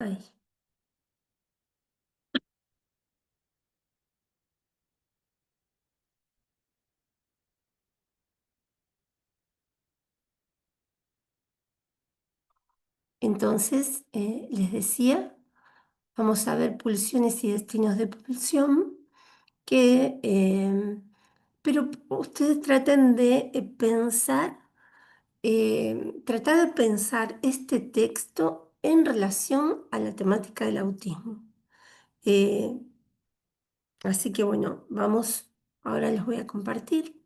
Ay. Entonces, les decía, vamos a ver pulsiones y destinos de pulsión, pero ustedes traten de tratar de pensar este texto en relación a la temática del autismo. Eh, Así que bueno, ahora les voy a compartir.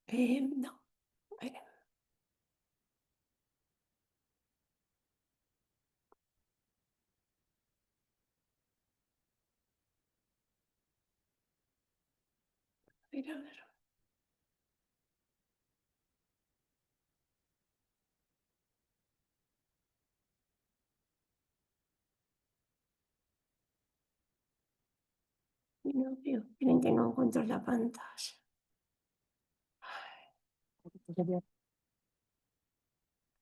No, esperen, a ver, no veo, esperen que no encuentro la pantalla.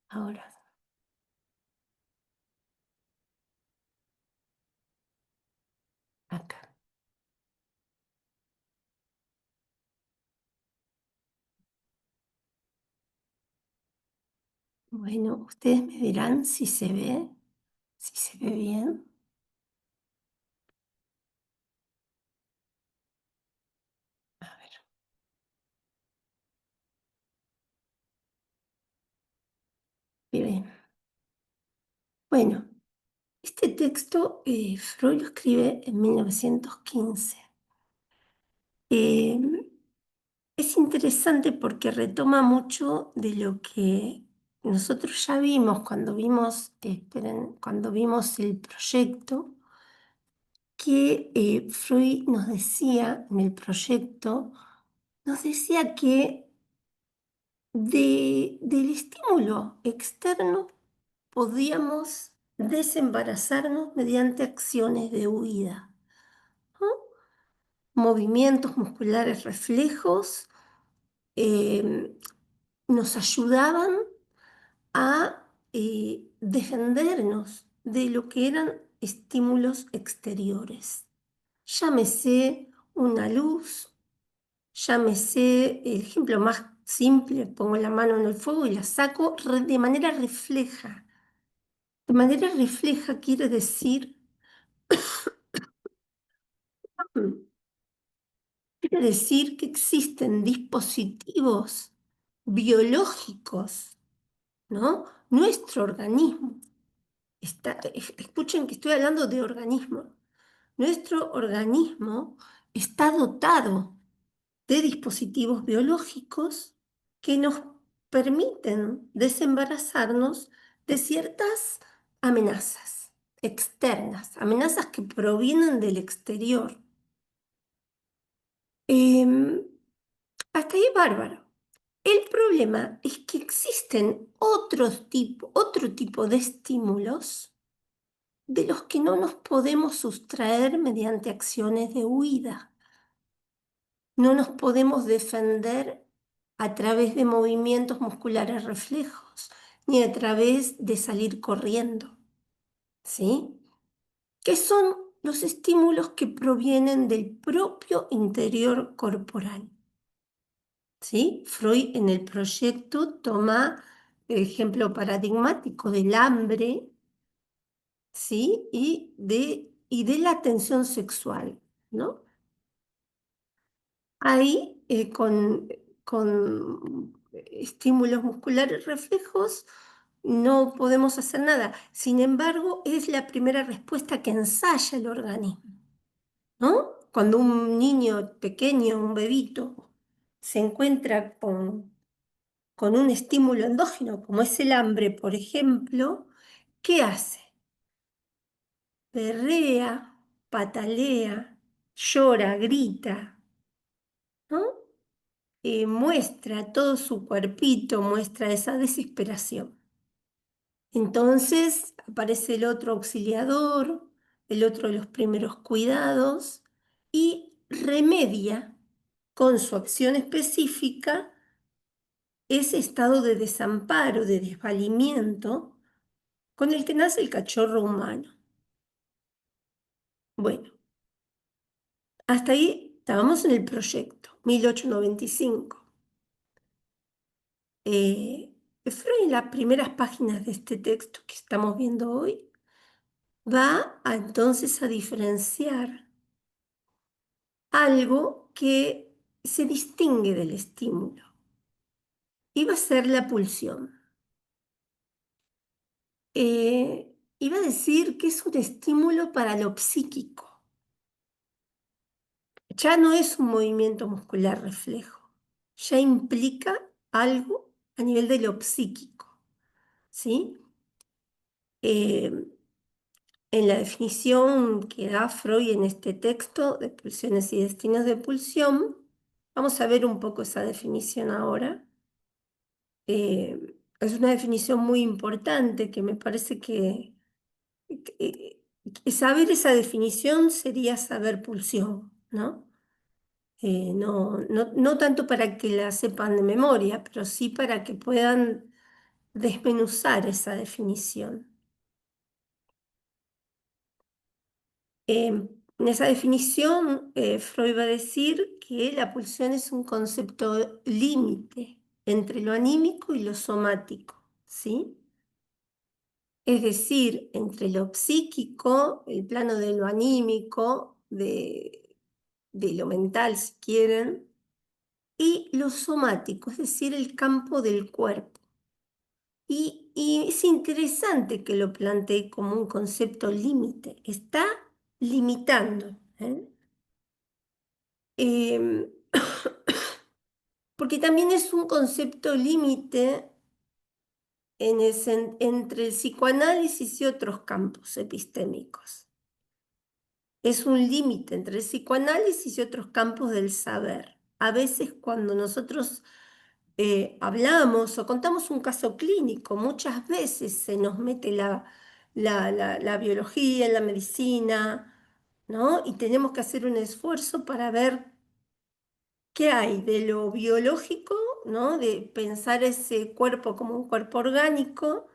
Ahora, acá. Bueno, ustedes me dirán si se ve bien. A ver, bien. Bueno, este texto Freud lo escribe en 1915. Eh, es interesante porque retoma mucho de lo que nosotros ya vimos cuando vimos el proyecto, que Freud nos decía en el proyecto, nos decía que del estímulo externo podíamos desembarazarnos mediante acciones de huida, ¿no? Movimientos musculares reflejos eh, nos ayudaban a defendernos de lo que eran estímulos exteriores. Llámese una luz, llámese el ejemplo más simple, pongo la mano en el fuego y la saco de manera refleja. De manera refleja quiere decir, quiere decir que existen dispositivos biológicos, ¿no? Nuestro organismo escuchen que estoy hablando de organismo. Nuestro organismo está dotado de dispositivos biológicos que nos permiten desembarazarnos de ciertas amenazas externas, amenazas que provienen del exterior. Em, Hasta ahí bárbaro. El problema es que existen otro tipo de estímulos de los que no nos podemos sustraer mediante acciones de huida. No nos podemos defender a través de movimientos musculares reflejos, ni a través de salir corriendo, ¿sí? Que son los estímulos que provienen del propio interior corporal, ¿sí? Freud en el proyecto toma el ejemplo paradigmático del hambre, ¿sí? Y de la tensión sexual, ¿no? Ahí, con estímulos musculares reflejos, no podemos hacer nada. Sin embargo, es la primera respuesta que ensaya el organismo, ¿no? Cuando un niño pequeño, un bebito, se encuentra con un estímulo endógeno, como es el hambre, por ejemplo, ¿qué hace? Berrea, patalea, llora, grita, ¿no? Muestra todo su cuerpito, muestra esa desesperación. Entonces aparece el otro auxiliador, el otro de los primeros cuidados, y remedia con su acción específica ese estado de desamparo, de desvalimiento con el que nace el cachorro humano. Bueno, hasta ahí estábamos en el proyecto, 1895. Freud, en las primeras páginas de este texto que estamos viendo hoy, entonces a diferenciar algo que se distingue del estímulo, y va a ser la pulsión. Iba a decir que es un estímulo para lo psíquico. Ya no es un movimiento muscular reflejo, ya implica algo a nivel de lo psíquico, ¿sí? Eh, en la definición que da Freud en este texto de pulsiones y destinos de pulsión, vamos a ver un poco esa definición ahora. Es una definición muy importante que me parece que saber esa definición sería saber pulsión, ¿no? No tanto para que la sepan de memoria, pero sí para que puedan desmenuzar esa definición. En esa definición, Freud va a decir que la pulsión es un concepto límite entre lo anímico y lo somático, ¿sí? Es decir, entre lo psíquico, el plano de lo anímico, de lo mental, si quieren, y lo somático, es decir, el campo del cuerpo. Y es interesante que lo plantee como un concepto límite, está limitando, ¿eh? Em, porque también es un concepto límite entre el psicoanálisis y otros campos epistémicos. Es un límite entre el psicoanálisis y otros campos del saber. A veces cuando nosotros hablamos o contamos un caso clínico, muchas veces se nos mete la biología, la medicina, ¿no? Y tenemos que hacer un esfuerzo para ver qué hay de lo biológico, ¿no? De pensar ese cuerpo como un cuerpo orgánico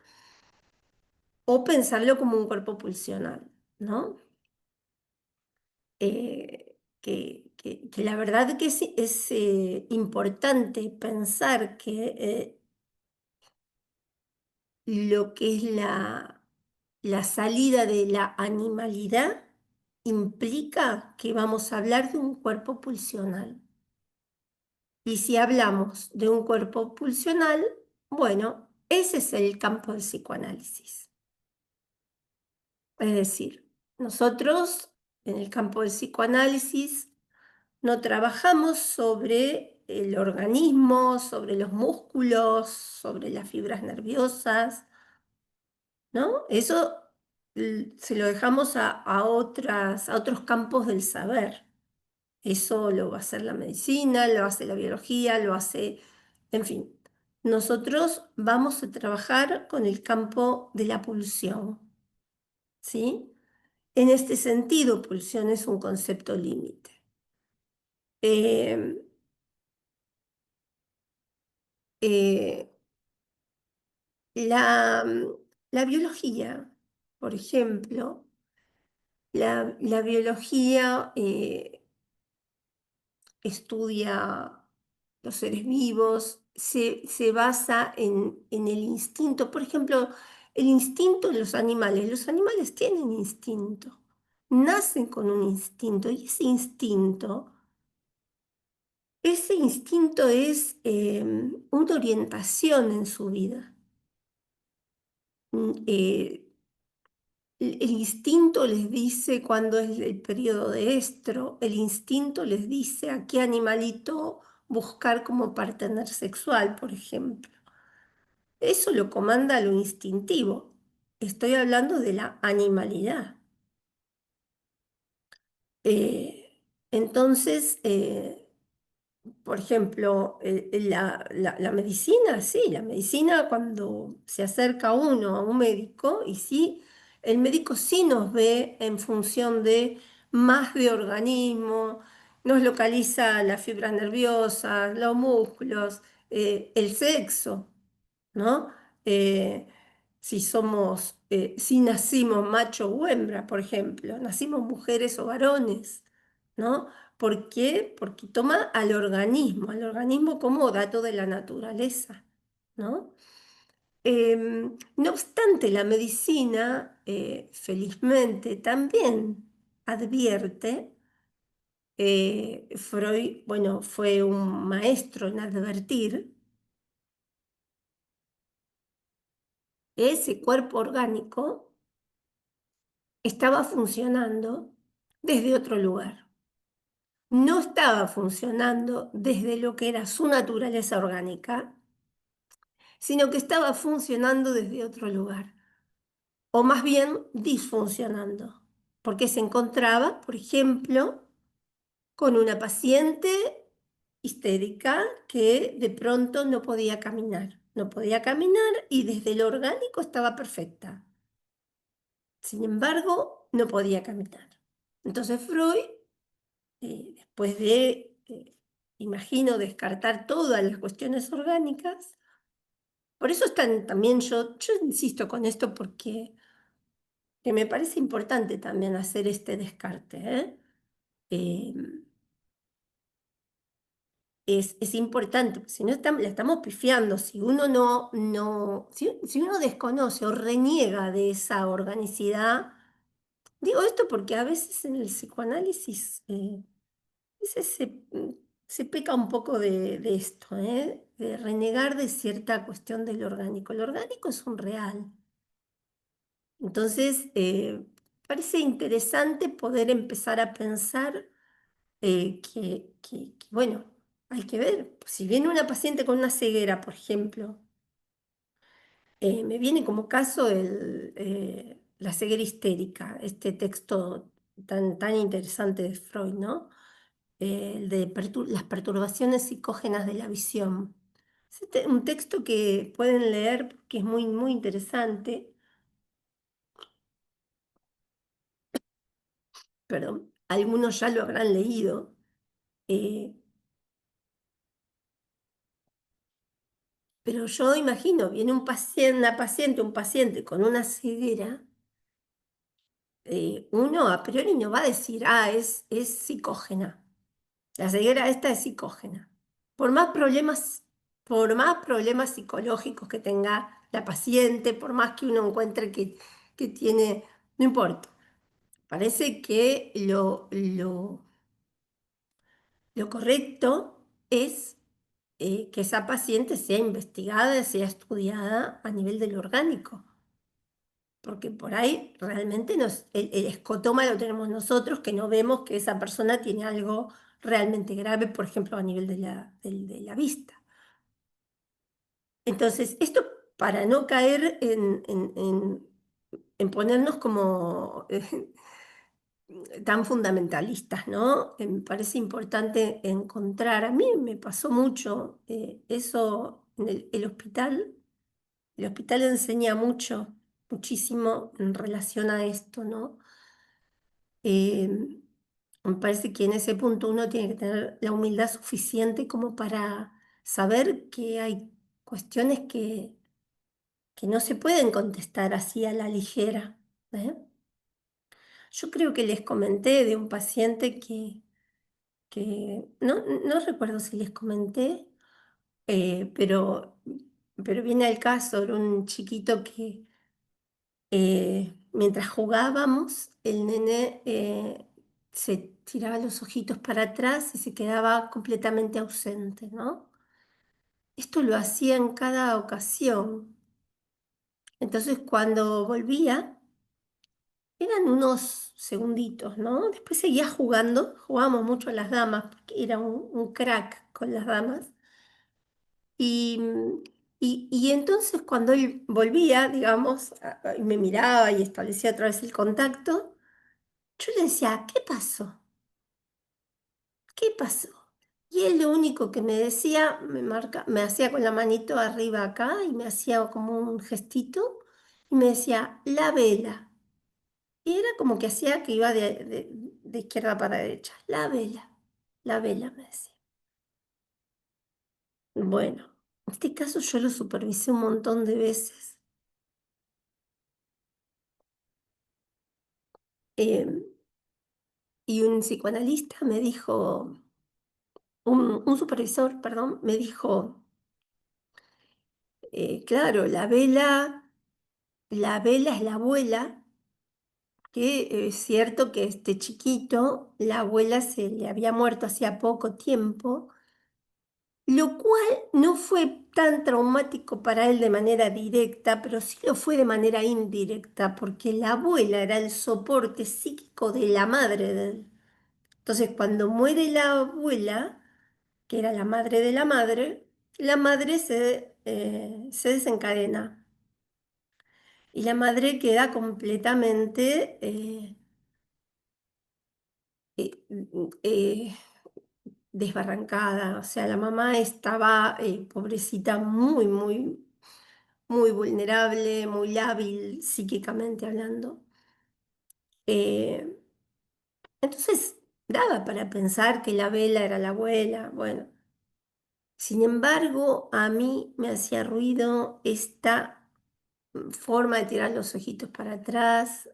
o pensarlo como un cuerpo pulsional, ¿no? Que la verdad que es importante pensar que lo que es la salida de la animalidad implica que vamos a hablar de un cuerpo pulsional. Y si hablamos de un cuerpo pulsional, bueno, ese es el campo del psicoanálisis. Es decir, nosotros en el campo del psicoanálisis no trabajamos sobre el organismo, sobre los músculos, sobre las fibras nerviosas, ¿no? Eso se lo dejamos a otros campos del saber. Eso lo va a hacer la medicina, lo hace la biología, lo hace, en fin. Nosotros vamos a trabajar con el campo de la pulsión, ¿sí? En este sentido, pulsión es un concepto límite. Eh, eh, la, la biología, por ejemplo, la biología estudia los seres vivos, se basa en el instinto. Por ejemplo, el instinto de los animales. Los animales tienen instinto, nacen con un instinto y ese instinto es una orientación en su vida. El instinto les dice cuándo es el periodo de estro, el instinto les dice a qué animalito buscar como partener sexual, por ejemplo. Eso lo comanda lo instintivo. Estoy hablando de la animalidad. Entonces, por ejemplo, la medicina, sí, la medicina cuando se acerca uno a un médico, y sí, el médico sí nos ve en función de más de organismo, nos localiza las fibras nerviosas, los músculos, el sexo, ¿no? Eh, si nacimos macho o hembra, por ejemplo, nacimos mujeres o varones, ¿no? ¿Por qué? Porque toma al organismo como dato de la naturaleza, ¿no? No obstante, la medicina, felizmente, también advierte, Freud, bueno, fue un maestro en advertir, ese cuerpo orgánico estaba funcionando desde otro lugar. No estaba funcionando desde lo que era su naturaleza orgánica, sino que estaba funcionando desde otro lugar, o más bien disfuncionando, porque se encontraba, por ejemplo, con una paciente histérica que de pronto no podía caminar. No podía caminar y desde lo orgánico estaba perfecta. Sin embargo, no podía caminar. Entonces Freud, después de, imagino, descartar todas las cuestiones orgánicas, por eso están también yo insisto con esto porque que me parece importante también hacer este descarte, ¿eh? Eh, es importante, porque si no la estamos pifiando, si uno si uno desconoce o reniega de esa organicidad, digo esto porque a veces en el psicoanálisis a veces se peca un poco de esto, de renegar de cierta cuestión del orgánico. El orgánico es un real. Entonces, parece interesante poder empezar a pensar bueno, hay que ver, si viene una paciente con una ceguera, por ejemplo, me viene como caso la ceguera histérica, este texto tan interesante de Freud, ¿no? El de las perturbaciones psicógenas de la visión. Es un texto que pueden leer porque es muy interesante, perdón, algunos ya lo habrán leído. eh, Pero yo imagino, viene un paciente con una ceguera, uno a priori no va a decir, es psicógena. La ceguera esta es psicógena. Por más problemas, por más problemas psicológicos que tenga la paciente, por más que uno encuentre que tiene, no importa. Parece que lo correcto es que esa paciente sea investigada, sea estudiada a nivel del orgánico, porque por ahí realmente el escotoma lo tenemos nosotros, que no vemos que esa persona tiene algo realmente grave, por ejemplo, a nivel de la vista. Entonces, esto para no caer en ponernos como tan fundamentalistas, ¿no? Me parece importante encontrar, a mí me pasó mucho eso en el hospital enseña muchísimo en relación a esto, ¿no? Eh, Me parece que en ese punto uno tiene que tener la humildad suficiente como para saber que hay cuestiones que no se pueden contestar así a la ligera, ¿eh? Yo creo que les comenté de un paciente que no recuerdo si les comenté, eh, pero, pero viene al caso, era un chiquito que mientras jugábamos, el nene se tiraba los ojitos para atrás y se quedaba completamente ausente, ¿no? Esto lo hacía en cada ocasión. Entonces, cuando volvía, eran unos segunditos, ¿no? Después seguía jugando, jugábamos mucho a las damas, porque era un crack con las damas. Y, y entonces cuando él volvía, digamos, y me miraba y establecía otra vez el contacto, yo le decía, ¿qué pasó? ¿Qué pasó? Y él lo único que me decía, me hacía con la manito arriba acá y me hacía como un gestito y me decía, la vela. Y era como que hacía que iba de izquierda para derecha. La vela, me decía. Bueno. Este caso yo lo supervisé un montón de veces. eh, y un psicoanalista me dijo, un supervisor, perdón, me dijo, claro, la vela es la abuela, que es cierto que este chiquito, la abuela se le había muerto hacía poco tiempo, lo cual no fue tan traumático para él de manera directa, pero sí lo fue de manera indirecta, porque la abuela era el soporte psíquico de la madre de él. Entonces, cuando muere la abuela, que era la madre se desencadena y la madre queda completamente eh, desbarrancada. O sea, la mamá estaba, pobrecita, muy vulnerable, muy lábil psíquicamente hablando. Eh, entonces, daba para pensar que la vela era la abuela. Bueno, sin embargo, a mí me hacía ruido esta forma de tirar los ojitos para atrás.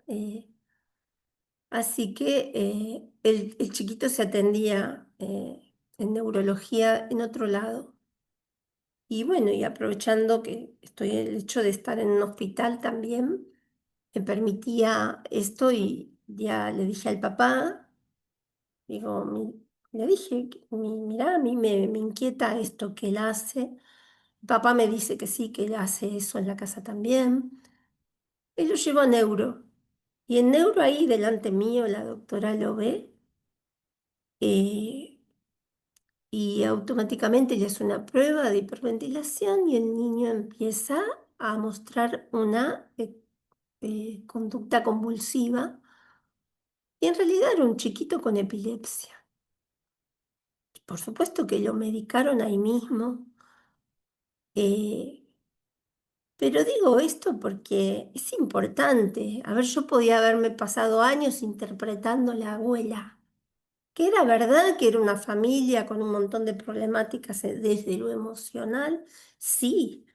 Así que el chiquito se atendía en neurología en otro lado. Y bueno, y aprovechando que estoy el hecho de estar en un hospital también, me permitía esto y ya le dije al papá, digo, le dije, mirá, a mí me inquieta esto que él hace. Papá me dice que sí, que él hace eso en la casa también. Él lo llevó a neuro. Y en neuro ahí delante mío la doctora lo ve eh, y automáticamente le hace una prueba de hiperventilación y el niño empieza a mostrar una conducta convulsiva. Y en realidad era un chiquito con epilepsia. Por supuesto que lo medicaron ahí mismo. eh, Pero digo esto porque es importante. A ver, yo podía haberme pasado años interpretando la abuela, que era verdad que era una familia con un montón de problemáticas desde lo emocional. Sí,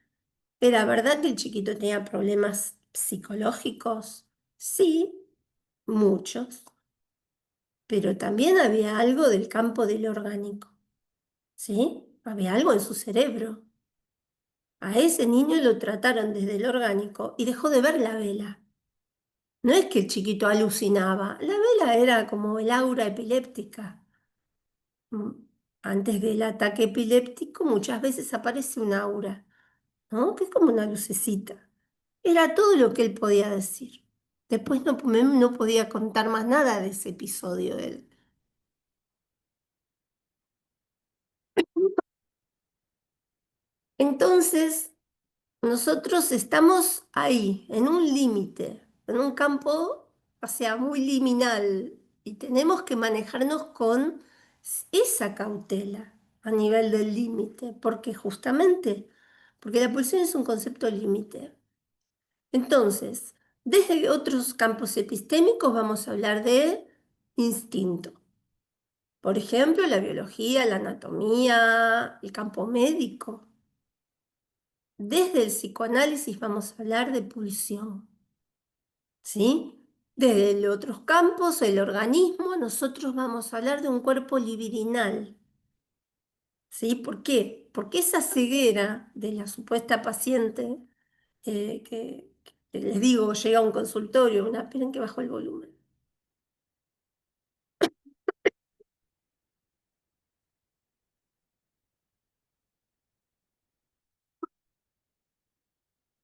era verdad que el chiquito tenía problemas psicológicos. Sí, muchos. Pero también había algo del campo del orgánico. ¿Sí? Había algo en su cerebro. A ese niño lo trataron desde el orgánico y dejó de ver la vela. No es que el chiquito alucinaba, la vela era como el aura epiléptica. Mm, Antes del ataque epiléptico muchas veces aparece un aura, ¿no? Que es como una lucecita. Era todo lo que él podía decir. Después no podía contar más nada de ese episodio él. Entonces, nosotros estamos ahí, en un límite, en un campo, o sea, muy liminal, y tenemos que manejarnos con esa cautela a nivel del límite, porque justamente, porque la pulsión es un concepto límite. Entonces, desde otros campos epistémicos vamos a hablar de instinto. Por ejemplo, la biología, la anatomía, el campo médico. Desde el psicoanálisis vamos a hablar de pulsión, ¿sí? Desde los otros campos, el organismo, nosotros vamos a hablar de un cuerpo libidinal, ¿sí? ¿Por qué? Porque esa ceguera de la supuesta paciente, que les digo, llega a un consultorio, esperen que bajo el volumen.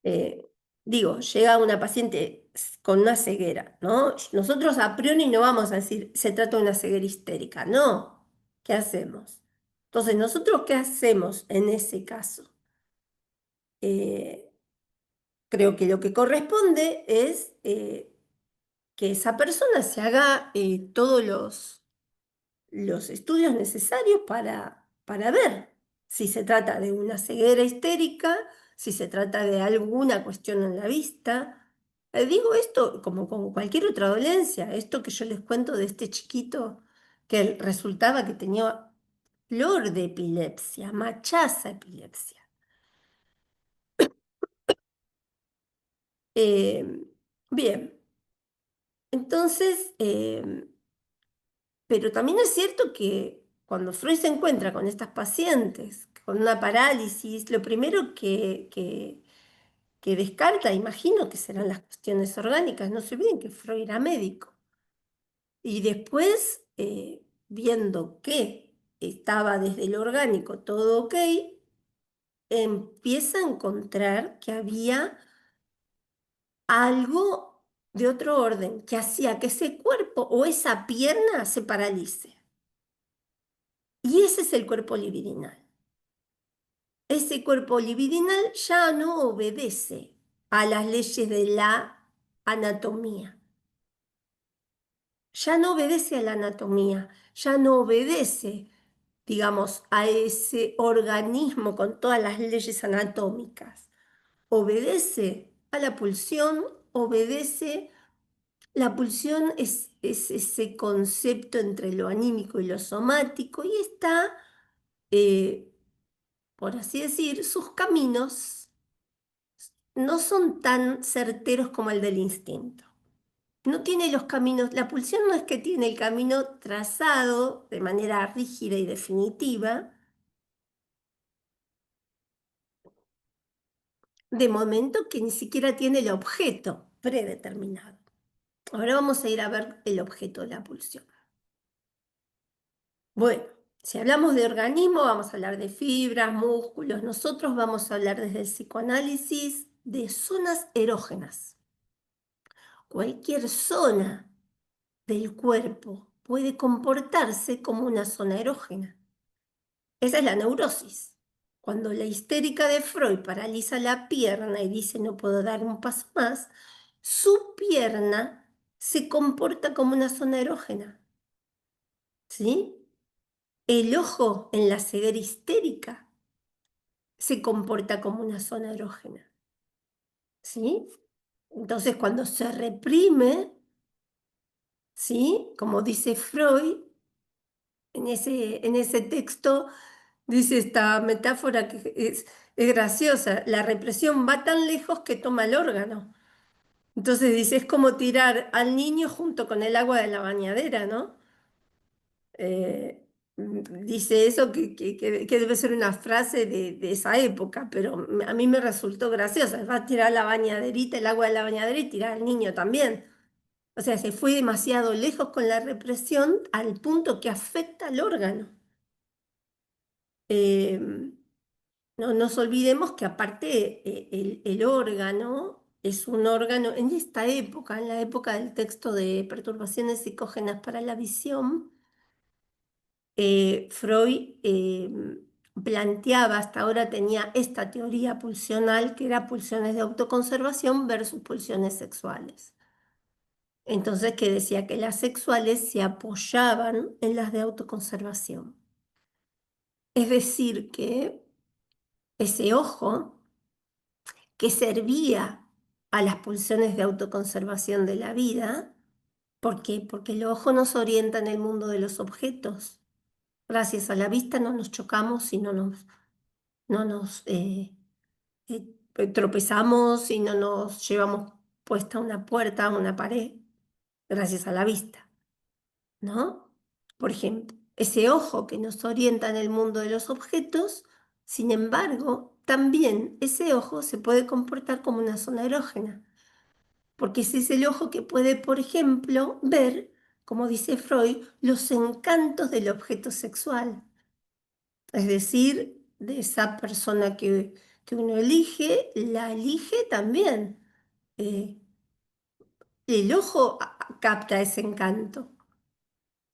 eh, llega una paciente con una ceguera, ¿no? Nosotros a priori no vamos a decir, se trata de una ceguera histérica, no. ¿Qué hacemos? Entonces, ¿nosotros qué hacemos en ese caso? Eh, Creo que lo que corresponde es que esa persona se haga todos los estudios necesarios para ver si se trata de una ceguera histérica, si se trata de alguna cuestión en la vista. Digo esto como con cualquier otra dolencia, esto que yo les cuento de este chiquito que resultaba que tenía flor de epilepsia, machaza epilepsia. Eh, bien, entonces, pero también es cierto que cuando Freud se encuentra con estas pacientes con una parálisis, lo primero que descarta, imagino que serán las cuestiones orgánicas. No se olviden que Freud era médico. Y después, viendo que estaba desde lo orgánico todo ok, empieza a encontrar que había algo de otro orden que hacía que ese cuerpo o esa pierna se paralice. Y ese es el cuerpo libidinal. Ese cuerpo libidinal ya no obedece a las leyes de la anatomía. Ya no obedece a la anatomía, ya no obedece, digamos, a ese organismo con todas las leyes anatómicas. Obedece a la pulsión, obedece. La pulsión es ese concepto entre lo anímico y lo somático y está, eh, por así decir, sus caminos no son tan certeros como el del instinto. No tiene los caminos, la pulsión no es que tiene el camino trazado de manera rígida y definitiva, de momento que ni siquiera tiene el objeto predeterminado. Ahora vamos a ir a ver el objeto de la pulsión. Bueno, si hablamos de organismo, vamos a hablar de fibras, músculos. Nosotros vamos a hablar desde el psicoanálisis de zonas erógenas. Cualquier zona del cuerpo puede comportarse como una zona erógena. Esa es la neurosis. Cuando la histérica de Freud paraliza la pierna y dice no puedo dar un paso más, su pierna se comporta como una zona erógena. ¿Sí? El ojo en la ceguera histérica se comporta como una zona erógena. ¿Sí? Entonces, cuando se reprime, ¿sí? Como dice Freud, en ese texto, dice esta metáfora que es graciosa, la represión va tan lejos que toma el órgano. Entonces dice, es como tirar al niño junto con el agua de la bañadera, ¿no? Eh, Dice eso que debe ser una frase de esa época, pero a mí me resultó graciosa. Va a tirar la bañaderita, el agua de la bañadera y tirar al niño también. O sea, se fue demasiado lejos con la represión al punto que afecta al órgano. Eh, no nos olvidemos que aparte el órgano es un órgano, en esta época, en la época del texto de perturbaciones psicógenas para la visión, Freud planteaba, hasta ahora tenía esta teoría pulsional, que era pulsiones de autoconservación versus pulsiones sexuales. Entonces, que decía que las sexuales se apoyaban en las de autoconservación. Es decir, que ese ojo que servía a las pulsiones de autoconservación de la vida, ¿por qué? Porque el ojo nos orienta en el mundo de los objetos. Gracias a la vista no nos chocamos y no nos tropezamos y no nos llevamos puesta una puerta, una pared, gracias a la vista, ¿no? Por ejemplo, ese ojo que nos orienta en el mundo de los objetos, sin embargo, también ese ojo se puede comportar como una zona erógena, porque ese es el ojo que puede, por ejemplo, ver, como dice Freud, los encantos del objeto sexual. Es decir, de esa persona que uno elige, la elige también. Eh, el ojo capta ese encanto,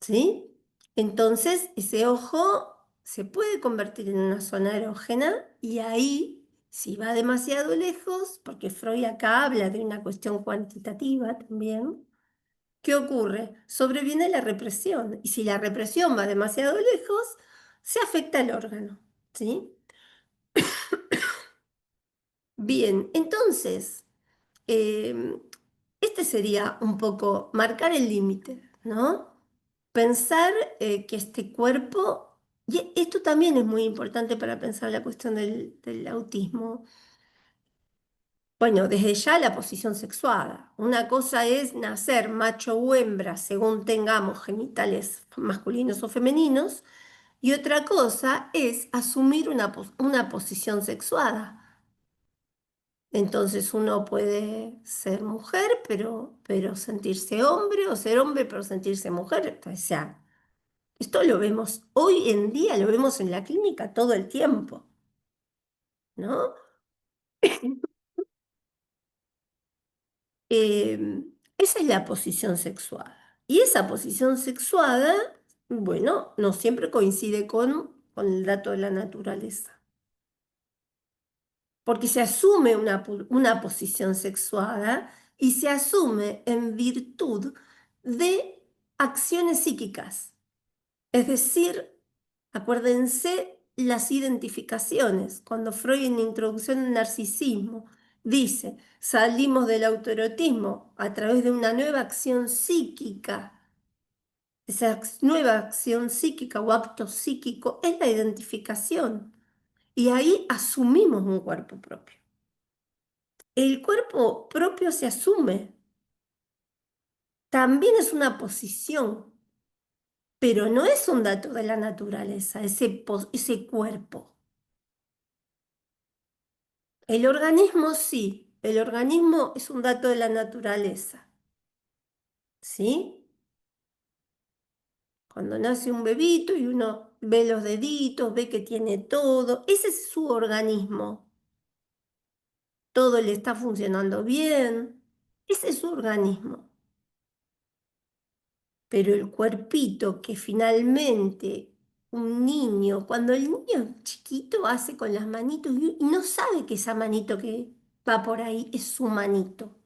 ¿sí? Entonces, ese ojo se puede convertir en una zona erógena y ahí, si va demasiado lejos, porque Freud acá habla de una cuestión cuantitativa también, ¿qué ocurre? Sobreviene la represión y si la represión va demasiado lejos, se afecta el órgano, ¿sí? Bien, entonces, eh, este sería un poco marcar el límite, ¿no? Pensar que este cuerpo, y esto también es muy importante para pensar la cuestión del autismo, Bueno, desde ya la posición sexuada. Una cosa es nacer macho o hembra según tengamos genitales masculinos o femeninos, y otra cosa es asumir una posición sexuada. Entonces uno puede ser mujer, pero sentirse hombre, o ser hombre, pero sentirse mujer. O sea, esto lo vemos hoy en día, lo vemos en la clínica todo el tiempo, ¿no? Esa es la posición sexuada. Y esa posición sexuada, bueno, no siempre coincide con el dato de la naturaleza. Porque se asume una posición sexuada y se asume en virtud de acciones psíquicas. Es decir, acuérdense las identificaciones. Cuando Freud en Introducción al Narcisismo dice, salimos del autoerotismo a través de una nueva acción psíquica. Esa nueva acción psíquica o acto psíquico es la identificación. Y ahí asumimos un cuerpo propio. El cuerpo propio se asume. También es una posición, pero no es un dato de la naturaleza, ese cuerpo. El organismo sí, el organismo es un dato de la naturaleza, ¿sí? Cuando nace un bebito y uno ve los deditos, ve que tiene todo, ese es su organismo. Todo le está funcionando bien, ese es su organismo. Pero el cuerpito que finalmente un niño, cuando el niño chiquito hace con las manitos y no sabe que esa manito que va por ahí es su manito,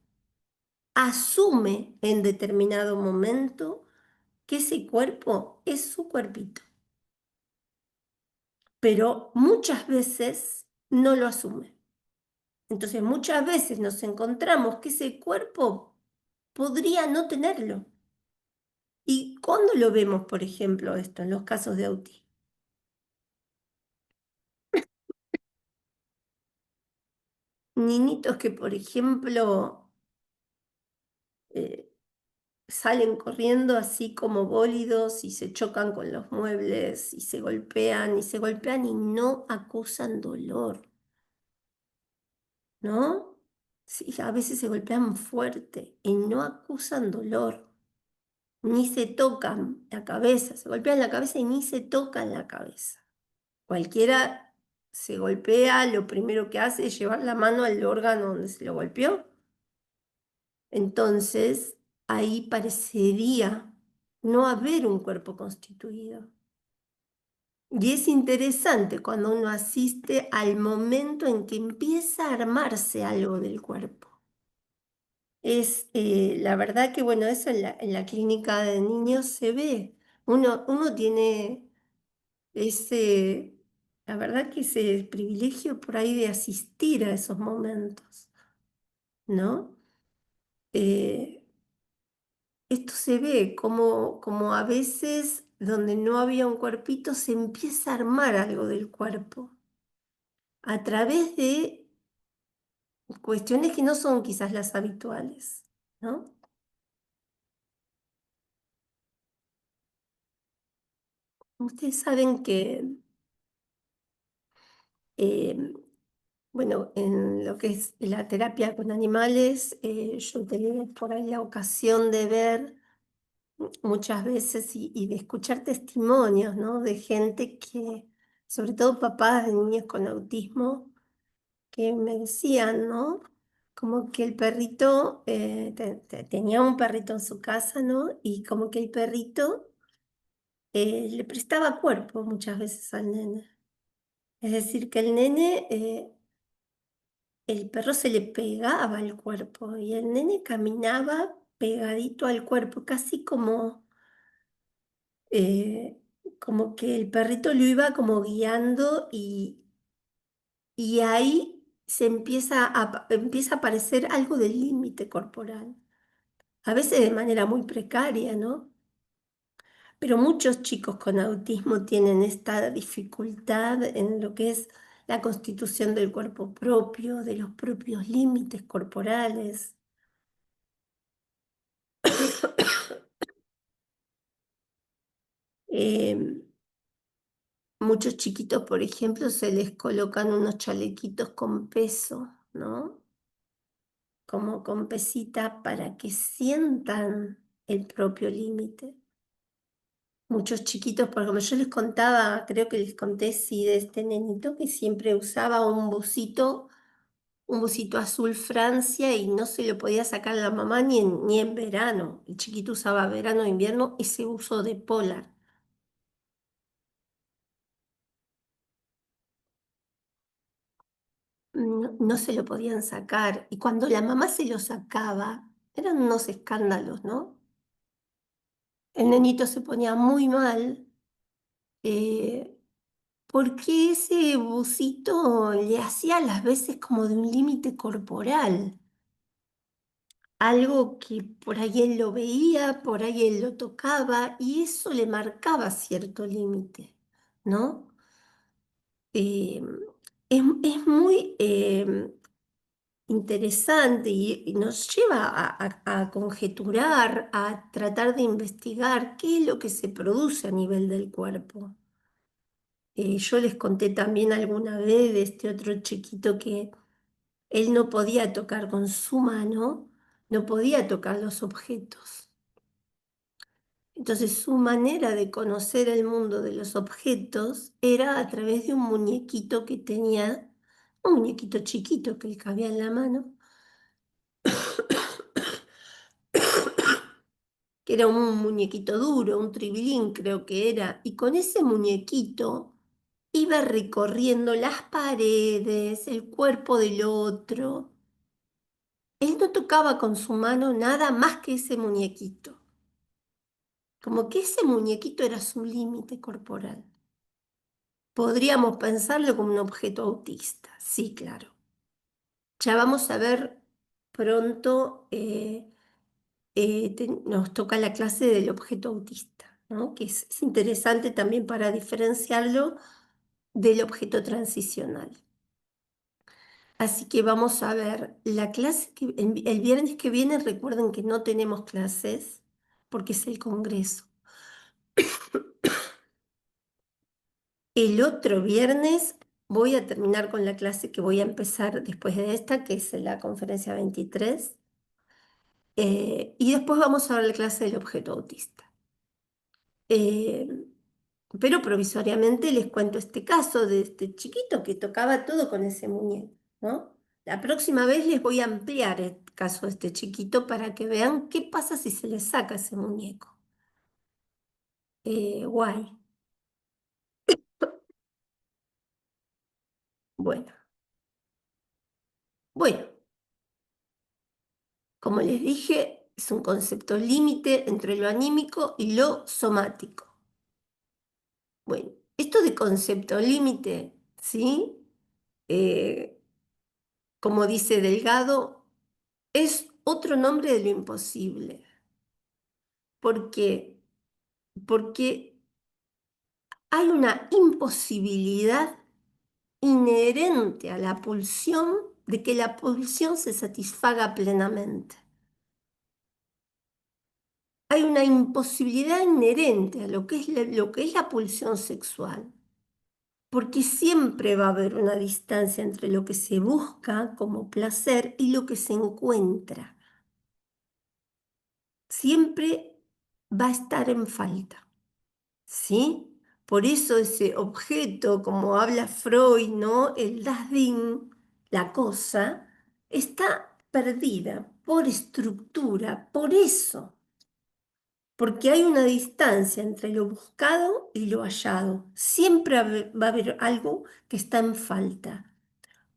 asume en determinado momento que ese cuerpo es su cuerpito, pero muchas veces no lo asume. Entonces muchas veces nos encontramos que ese cuerpo podría no tenerlo. ¿Y cuándo lo vemos, por ejemplo, esto en los casos de autismo? Niñitos que, por ejemplo, eh, salen corriendo así como bólidos y se chocan con los muebles y se golpean y no acusan dolor, ¿no? Sí, a veces se golpean fuerte y no acusan dolor, ni se tocan la cabeza, se golpean la cabeza y ni se tocan la cabeza. Cualquiera se golpea, lo primero que hace es llevar la mano al órgano donde se lo golpeó. Entonces, ahí parecería no haber un cuerpo constituido. Y es interesante cuando uno asiste al momento en que empieza a armarse algo del cuerpo. Es la verdad que, bueno, eso en la clínica de niños se ve. Uno tiene ese, la verdad que ese privilegio por ahí de asistir a esos momentos, ¿no? Eh, Esto se ve como a veces donde no había un cuerpito se empieza a armar algo del cuerpo a través de cuestiones que no son quizás las habituales, ¿no? Ustedes saben que, eh, bueno, en lo que es la terapia con animales, yo tenía por ahí la ocasión de ver muchas veces y de escuchar testimonios, ¿no? De gente que, sobre todo papás de niños con autismo, que me decían, ¿no? Como que el perrito, tenía un perrito en su casa, ¿no? Y como que el perrito le prestaba cuerpo muchas veces al nene. Es decir, que el nene, el perro se le pegaba al cuerpo y el nene caminaba pegadito al cuerpo, casi eh, como que el perrito lo iba como guiando y ahí empieza a aparecer algo del límite corporal, a veces de manera muy precaria, ¿no? Pero muchos chicos con autismo tienen esta dificultad en lo que es la constitución del cuerpo propio, de los propios límites corporales. Eh, Muchos chiquitos, por ejemplo, se les colocan unos chalequitos con peso, ¿no? Como con pesita para que sientan el propio límite. Muchos chiquitos, por ejemplo, yo les contaba, creo que les conté, sí, de este nenito que siempre usaba un busito azul Francia y no se lo podía sacar a la mamá ni en verano. El chiquito usaba verano e invierno ese uso de polar. No, no se lo podían sacar. Y cuando la mamá se lo sacaba, eran unos escándalos, ¿no? El nenito se ponía muy mal eh, porque ese busito le hacía a las veces como de un límite corporal. Algo que por ahí él lo veía, por ahí él lo tocaba y eso le marcaba cierto límite, ¿no? Eh, es muy interesante y nos lleva a conjeturar, a tratar de investigar qué es lo que se produce a nivel del cuerpo. Yo les conté también alguna vez de este otro chiquito que él no podía tocar con su mano, no podía tocar los objetos. Entonces su manera de conocer el mundo de los objetos era a través de un muñequito que tenía, un muñequito chiquito que le cabía en la mano, que era un muñequito duro, un tribilín creo que era, y con ese muñequito iba recorriendo las paredes, el cuerpo del otro. Él no tocaba con su mano nada más que ese muñequito, como que ese muñequito era su límite corporal. Podríamos pensarlo como un objeto autista, sí, claro. Ya vamos a ver pronto, nos toca la clase del objeto autista, ¿no? Que es interesante también para diferenciarlo del objeto transicional. Así que vamos a ver la clase el viernes que viene, recuerden que no tenemos clases porque es el Congreso. El otro viernes voy a terminar con la clase que voy a empezar después de esta, que es la conferencia 23, y después vamos a ver la clase del objeto autista. Eh, pero provisoriamente les cuento este caso de este chiquito que tocaba todo con ese muñeco, ¿no? La próxima vez les voy a ampliar el caso de este chiquito para que vean qué pasa si se le saca ese muñeco. Guay. Bueno, bueno, como les dije, es un concepto límite entre lo anímico y lo somático. Bueno, esto de concepto límite, ¿sí? Eh, como dice Delgado, es otro nombre de lo imposible. ¿Por qué? Porque hay una imposibilidad inherente a la pulsión de que la pulsión se satisfaga plenamente. Hay una imposibilidad inherente a lo que es la pulsión sexual, porque siempre va a haber una distancia entre lo que se busca como placer y lo que se encuentra. Siempre va a estar en falta, ¿sí? Por eso ese objeto, como habla Freud, ¿no? El das Ding, la cosa, está perdida por estructura, por eso. Porque hay una distancia entre lo buscado y lo hallado. Siempre va a haber algo que está en falta.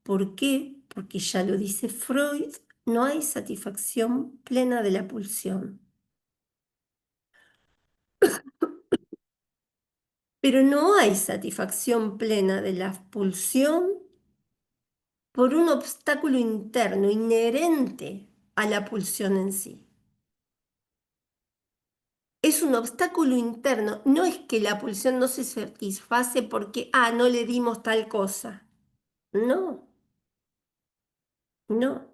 ¿Por qué? Porque ya lo dice Freud, no hay satisfacción plena de la pulsión. Pero no hay satisfacción plena de la pulsión por un obstáculo interno inherente a la pulsión en sí. Es un obstáculo interno, no es que la pulsión no se satisface porque, no le dimos tal cosa. no, no,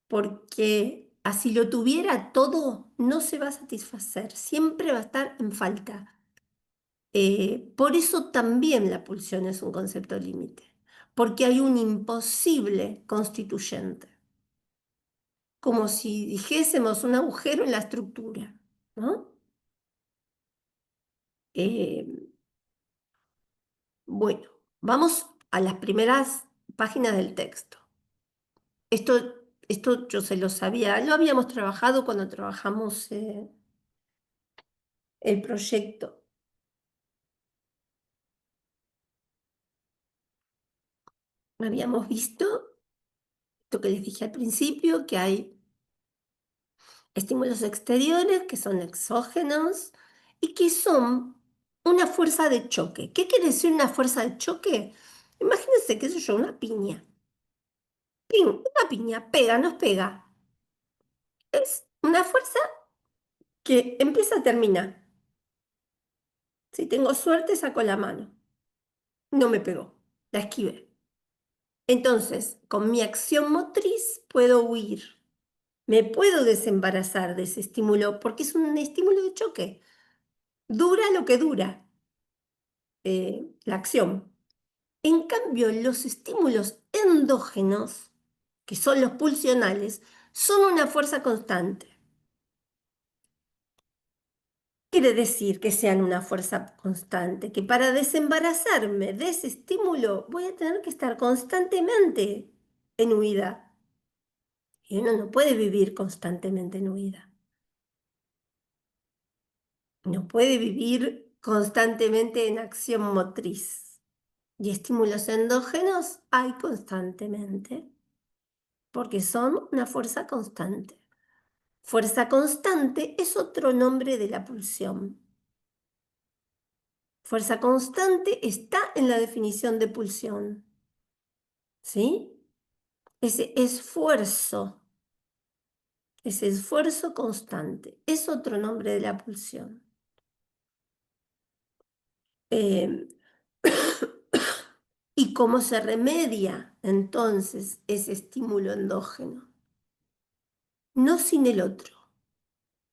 porque así lo tuviera todo, no se va a satisfacer, siempre va a estar en falta. Por eso también la pulsión es un concepto límite, porque hay un imposible constituyente, como si dijésemos un agujero en la estructura, ¿no? Eh, bueno, vamos a las primeras páginas del texto. Esto yo se lo sabía, lo habíamos trabajado cuando trabajamos el proyecto. Habíamos visto lo que les dije al principio, que hay estímulos exteriores que son exógenos y que son una fuerza de choque. ¿Qué quiere decir una fuerza de choque? Imagínense, qué sé yo, una piña. ¡Ping! Una piña pega, nos pega. Es una fuerza que empieza a terminar. Si tengo suerte, saco la mano. No me pegó, la esquivé. Entonces, con mi acción motriz puedo huir. Me puedo desembarazar de ese estímulo porque es un estímulo de choque. Dura lo que dura la acción. En cambio, los estímulos endógenos, que son los pulsionales, son una fuerza constante. Quiere decir que sean una fuerza constante, que para desembarazarme de ese estímulo voy a tener que estar constantemente en huida. Y uno no puede vivir constantemente en huida. No puede vivir constantemente en acción motriz. Y estímulos endógenos hay constantemente, porque son una fuerza constante. Fuerza constante es otro nombre de la pulsión. Fuerza constante está en la definición de pulsión. ¿Sí? Ese esfuerzo constante, es otro nombre de la pulsión. Eh, ¿Y cómo se remedia entonces ese estímulo endógeno? No sin el otro.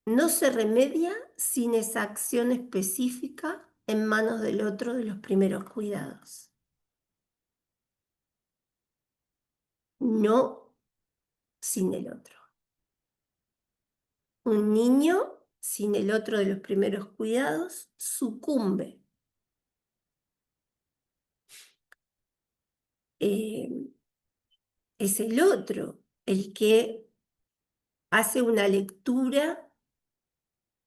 No se remedia sin esa acción específica en manos del otro de los primeros cuidados. No sin el otro. Un niño sin el otro de los primeros cuidados sucumbe. Eh, es el otro el que hace una lectura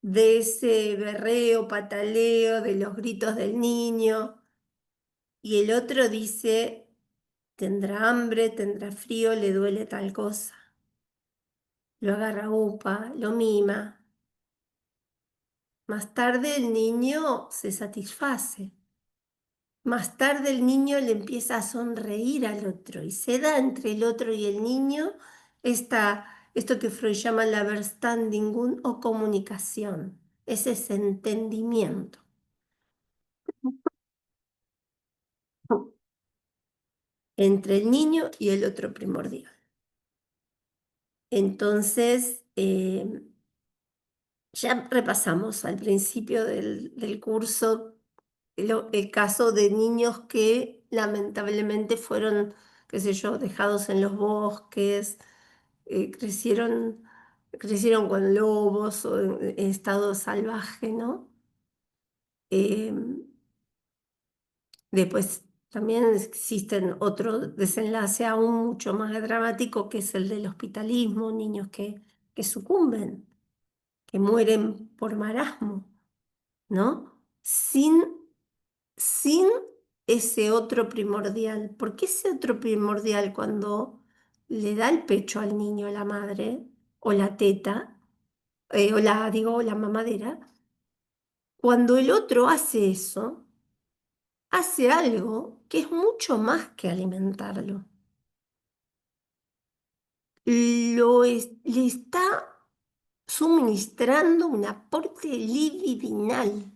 de ese berreo, pataleo, de los gritos del niño, y el otro dice, tendrá hambre, tendrá frío, le duele tal cosa. Lo agarra upa, lo mima. Más tarde el niño se satisface. Más tarde el niño le empieza a sonreír al otro y se da entre el otro y el niño esto que Freud llama la Verständigung o comunicación, es ese entendimiento entre el niño y el otro primordial. Entonces, ya repasamos al principio del curso el caso de niños que lamentablemente fueron, qué sé yo, dejados en los bosques, crecieron con lobos o en estado salvaje, ¿no? Eh, Después también existen otro desenlace aún mucho más dramático, que es el del hospitalismo, niños que sucumben, que mueren por marasmo, ¿no? Sin ese otro primordial. Porque ese otro primordial, cuando le da el pecho al niño, a la madre, o la teta, digo, la mamadera, cuando el otro hace eso, hace algo que es mucho más que alimentarlo. Le está suministrando un aporte libidinal,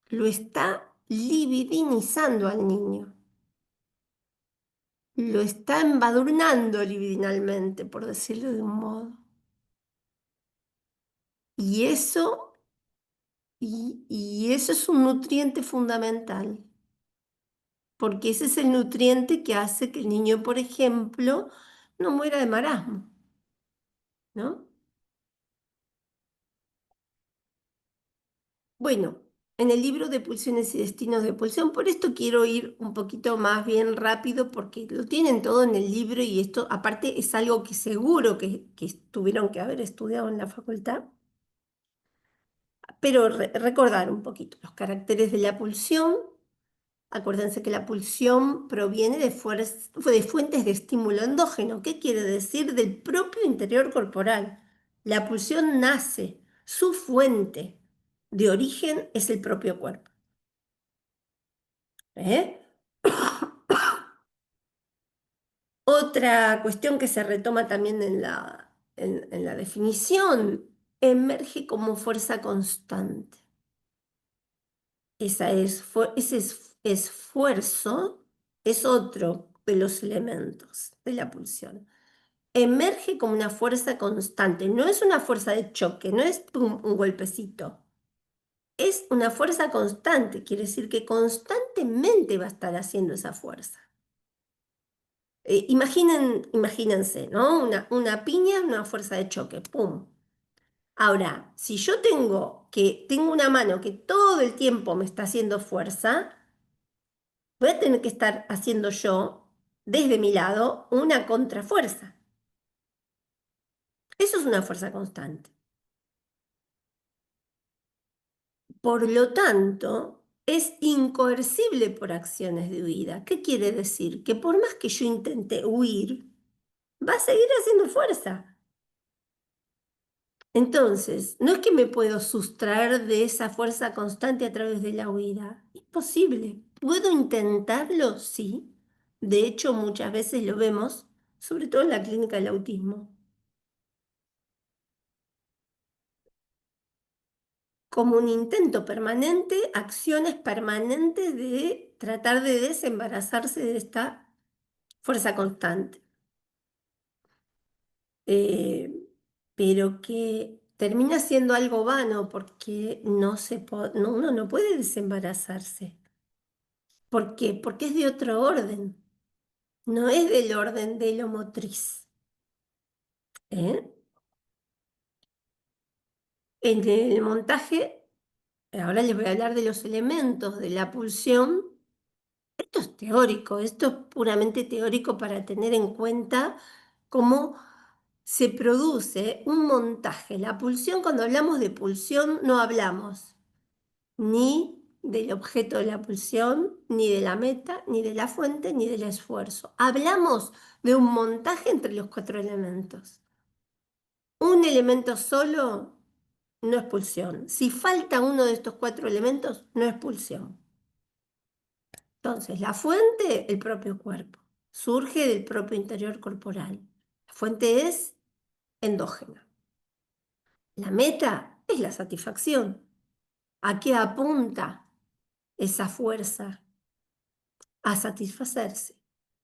lo está libidinizando al niño. lo está embadurnando libidinalmente, por decirlo de un modo. Y y eso es un nutriente fundamental, porque ese es el nutriente que hace que el niño, por ejemplo, no muera de marasmo, ¿no? Bueno, en el libro de Pulsiones y Destinos de Pulsión, por esto quiero ir un poquito más bien rápido, porque lo tienen todo en el libro y esto, aparte, es algo que seguro que tuvieron que haber estudiado en la facultad. Pero recordar un poquito los caracteres de la pulsión. Acuérdense que la pulsión proviene de fuentes de estímulo endógeno. ¿Qué quiere decir? Del propio interior corporal. La pulsión nace, su fuente de origen es el propio cuerpo. ¿Eh? Otra cuestión que se retoma también en la definición, emerge como fuerza constante. Ese esfuerzo es otro de los elementos de la pulsión. Emerge como una fuerza constante, no es una fuerza de choque, no es un golpecito, es una fuerza constante, quiere decir que constantemente va a estar haciendo esa fuerza. Imagínense, ¿no? Una piña, una fuerza de choque, ¡pum! Ahora, si yo tengo una mano que todo el tiempo me está haciendo fuerza, voy a tener que estar haciendo yo, desde mi lado, una contrafuerza. Eso es una fuerza constante. Por lo tanto, es incoercible por acciones de huida. ¿Qué quiere decir? Que por más que yo intente huir, va a seguir haciendo fuerza. Entonces, no es que me puedo sustraer de esa fuerza constante a través de la huida. Imposible. ¿Puedo intentarlo? Sí. De hecho, muchas veces lo vemos, sobre todo en la clínica del autismo, como un intento permanente, acciones permanentes de tratar de desembarazarse de esta fuerza constante. Eh, pero que termina siendo algo vano porque uno no puede desembarazarse. ¿Por qué? Porque es de otro orden, no es del orden de lo motriz. ¿Eh? En el montaje, ahora les voy a hablar de los elementos de la pulsión. Esto es teórico, esto es puramente teórico para tener en cuenta cómo se produce un montaje. La pulsión, cuando hablamos de pulsión, no hablamos ni del objeto de la pulsión, ni de la meta, ni de la fuente, ni del esfuerzo. Hablamos de un montaje entre los cuatro elementos. Un elemento solo no es pulsión. Si falta uno de estos cuatro elementos, no es pulsión. Entonces, la fuente, el propio cuerpo, surge del propio interior corporal. La fuente es endógena. La meta es la satisfacción. ¿A qué apunta esa fuerza? A satisfacerse.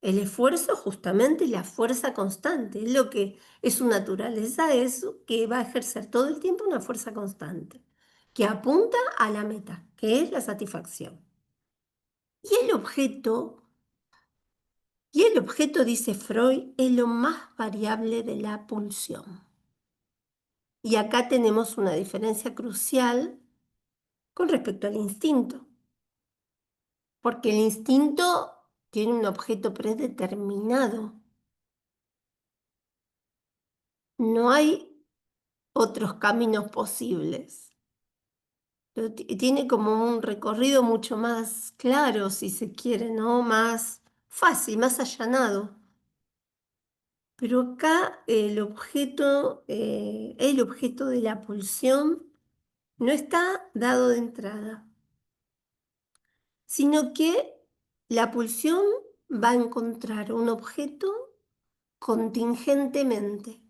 El esfuerzo justamente es la fuerza constante, es lo que es su naturaleza, es que va a ejercer todo el tiempo una fuerza constante, que apunta a la meta, que es la satisfacción. Y el objeto, dice Freud, es lo más variable de la pulsión. Y acá tenemos una diferencia crucial con respecto al instinto, porque el instinto tiene un objeto predeterminado. No hay otros caminos posibles. Pero tiene como un recorrido mucho más claro, si se quiere, ¿no? Más fácil, más allanado. Pero acá el objeto de la pulsión no está dado de entrada, sino que la pulsión va a encontrar un objeto contingentemente.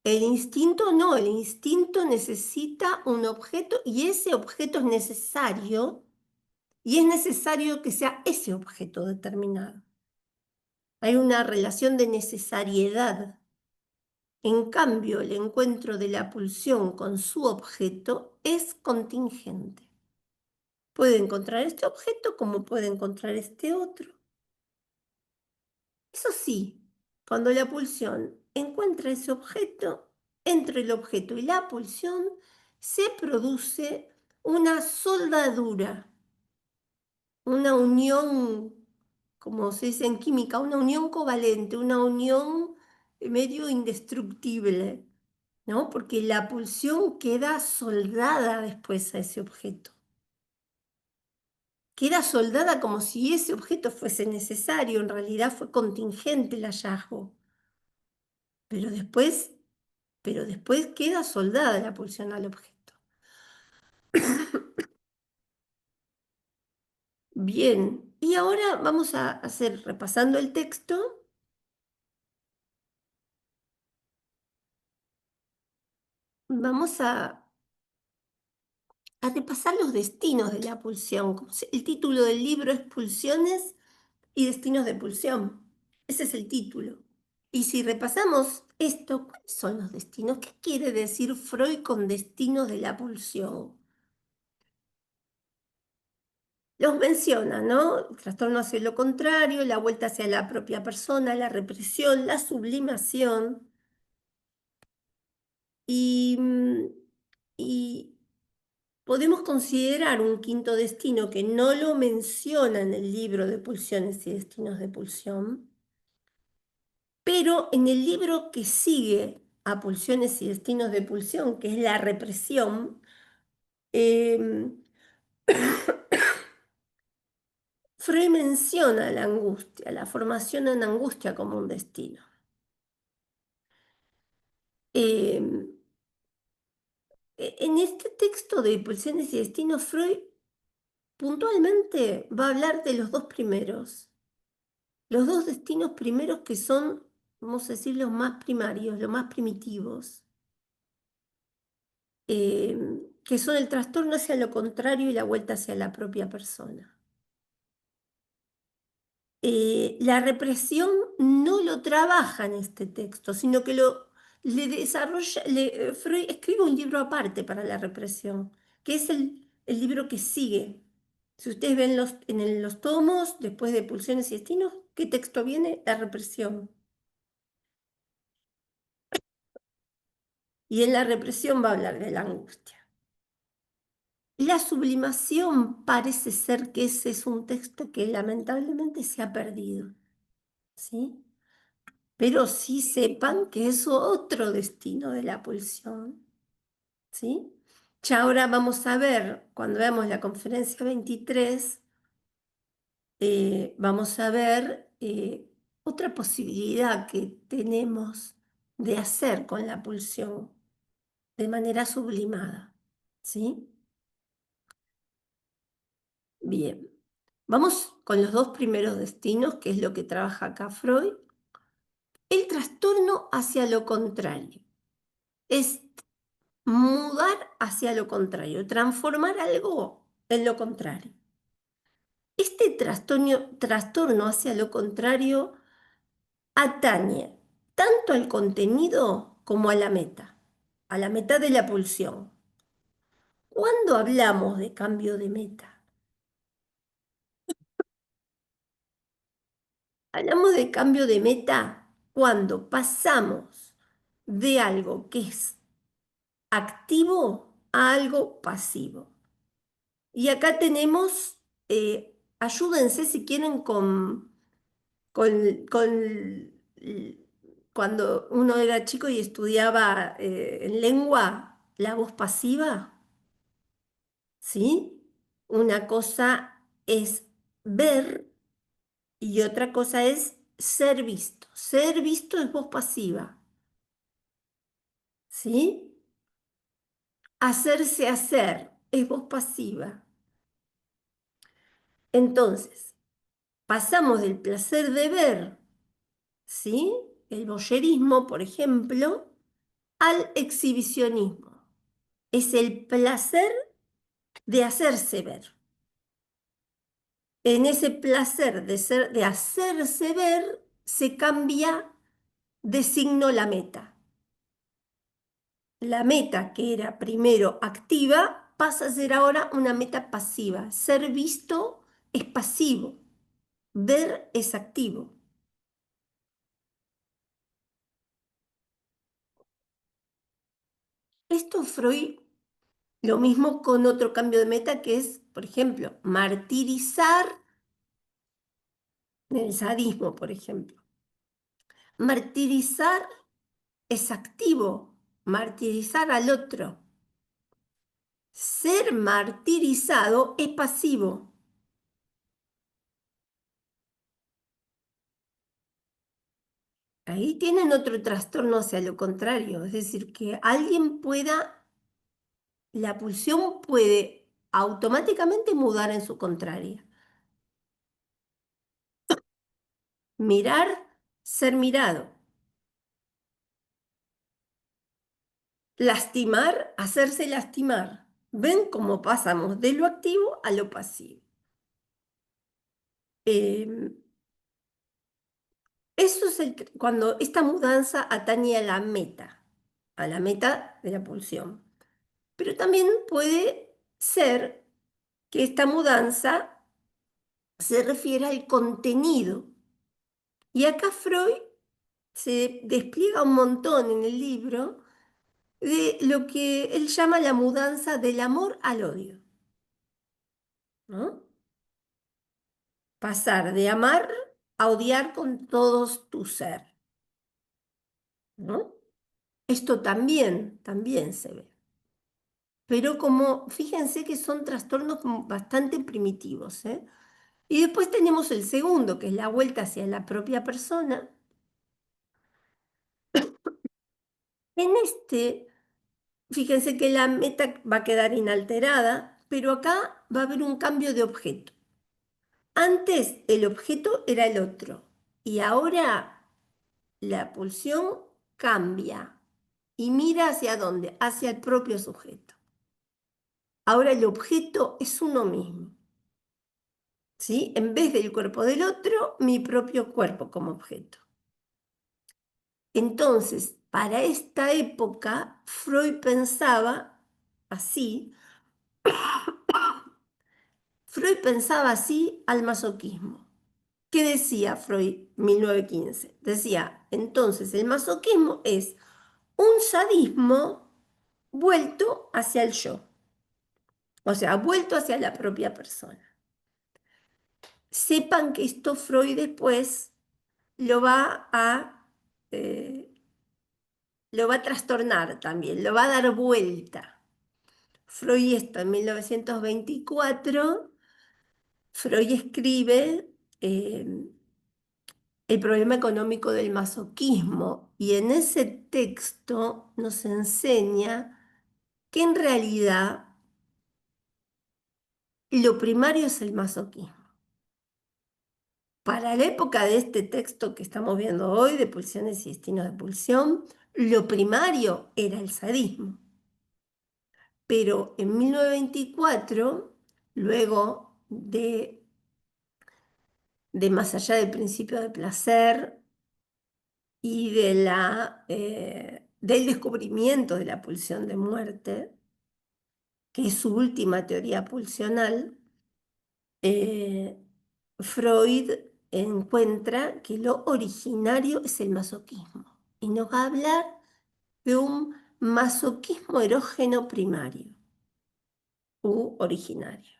El instinto no, el instinto necesita un objeto y ese objeto es necesario y es necesario que sea ese objeto determinado. Hay una relación de necesariedad. En cambio, el encuentro de la pulsión con su objeto es contingente. Puede encontrar este objeto como puede encontrar este otro. Eso sí, cuando la pulsión encuentra ese objeto, entre el objeto y la pulsión se produce una soldadura, una unión, como se dice en química, una unión covalente, una unión medio indestructible, ¿no? Porque la pulsión queda soldada después a ese objeto. Queda soldada como si ese objeto fuese necesario, en realidad fue contingente el hallazgo. Pero después, pero después queda soldada la pulsión al objeto. Bien, y ahora vamos a hacer, repasando el texto, vamos a repasar los destinos de la pulsión. El título del libro es Pulsiones y destinos de pulsión. Ese es el título. Y si repasamos esto, ¿cuáles son los destinos? ¿Qué quiere decir Freud con destinos de la pulsión? Los menciona, ¿no? El trastorno hacia lo contrario, la vuelta hacia la propia persona, la represión, la sublimación. Y, y podemos considerar un quinto destino que no lo menciona en el libro de Pulsiones y Destinos de Pulsión, pero en el libro que sigue a Pulsiones y Destinos de Pulsión, que es la represión, eh, Freud menciona la angustia, la formación en angustia como un destino. Eh, en este texto de Pulsiones y Destinos, Freud puntualmente va a hablar de los dos primeros, los dos destinos primeros que son, vamos a decir, los más primarios, los más primitivos, que son el trastorno hacia lo contrario y la vuelta hacia la propia persona. La represión no lo trabaja en este texto, sino que le desarrolla, Freud escribe un libro aparte para la represión, que es el libro que sigue. Si ustedes ven en los tomos, después de Pulsiones y Destinos, ¿qué texto viene? La represión. Y en la represión va a hablar de la angustia. La sublimación parece ser que ese es un texto que lamentablemente se ha perdido, ¿sí? Pero sí sepan que es otro destino de la pulsión, ¿sí? Ya ahora vamos a ver, cuando veamos la conferencia 23, vamos a ver otra posibilidad que tenemos de hacer con la pulsión de manera sublimada, ¿sí? Bien, vamos con los dos primeros destinos, que es lo que trabaja acá Freud. El trastorno hacia lo contrario es mudar hacia lo contrario, transformar algo en lo contrario. Este trastorno hacia lo contrario atañe tanto al contenido como a la meta de la pulsión. ¿Cuándo hablamos de cambio de meta? Hablamos de cambio de meta cuando pasamos de algo que es activo a algo pasivo. Y acá tenemos, ayúdense si quieren con cuando uno era chico y estudiaba en lengua la voz pasiva, ¿sí? Una cosa es ver y otra cosa es ser visto. Ser visto es voz pasiva, ¿sí? Hacerse hacer es voz pasiva. Entonces, pasamos del placer de ver, ¿sí? El voyerismo, por ejemplo, al exhibicionismo. Es el placer de hacerse ver. En ese placer de hacerse ver, se cambia de signo la meta. La meta que era primero activa pasa a ser ahora una meta pasiva. Ser visto es pasivo, ver es activo. Esto Freud lo mismo con otro cambio de meta que es, por ejemplo, martirizar en el sadismo, por ejemplo. Martirizar es activo, martirizar al otro. Ser martirizado es pasivo. Ahí tienen otro trastorno hacia lo contrario, es decir, que alguien pueda, la pulsión puede automáticamente mudar en su contraria. Mirar, ser mirado. Lastimar, hacerse lastimar. ¿Ven cómo pasamos de lo activo a lo pasivo? Eh, Eso es cuando esta mudanza atañe a la meta de la pulsión. Pero también puede ser que esta mudanza se refiere al contenido. Y acá Freud se despliega un montón en el libro de lo que él llama la mudanza del amor al odio, ¿no? Pasar de amar a odiar con todo tu ser, ¿no? Esto también se ve. Pero como, fíjense que son trastornos bastante primitivos, ¿eh? Y después tenemos el segundo, que es la vuelta hacia la propia persona. En este, fíjense que la meta va a quedar inalterada, pero acá va a haber un cambio de objeto. Antes el objeto era el otro y ahora la pulsión cambia y mira hacia dónde, hacia el propio sujeto. Ahora el objeto es uno mismo, ¿sí? En vez del cuerpo del otro, mi propio cuerpo como objeto. Entonces, para esta época, Freud pensaba así, Freud pensaba así al masoquismo. ¿Qué decía Freud 1915? Decía, entonces el masoquismo es un sadismo vuelto hacia el yo, o sea, vuelto hacia la propia persona. Sepan que esto Freud después lo va a, eh, lo va a trastornar también, lo va a dar vuelta. Freud esto en 1924, Freud escribe el problema económico del masoquismo y en ese texto nos enseña que en realidad lo primario es el masoquismo. Para la época de este texto que estamos viendo hoy, de pulsiones y destinos de pulsión, lo primario era el sadismo. Pero en 1924, luego de más allá del principio de placer y del descubrimiento de la pulsión de muerte, que es su última teoría pulsional, eh, Freud encuentra que lo originario es el masoquismo y nos va a hablar de un masoquismo erógeno primario u originario.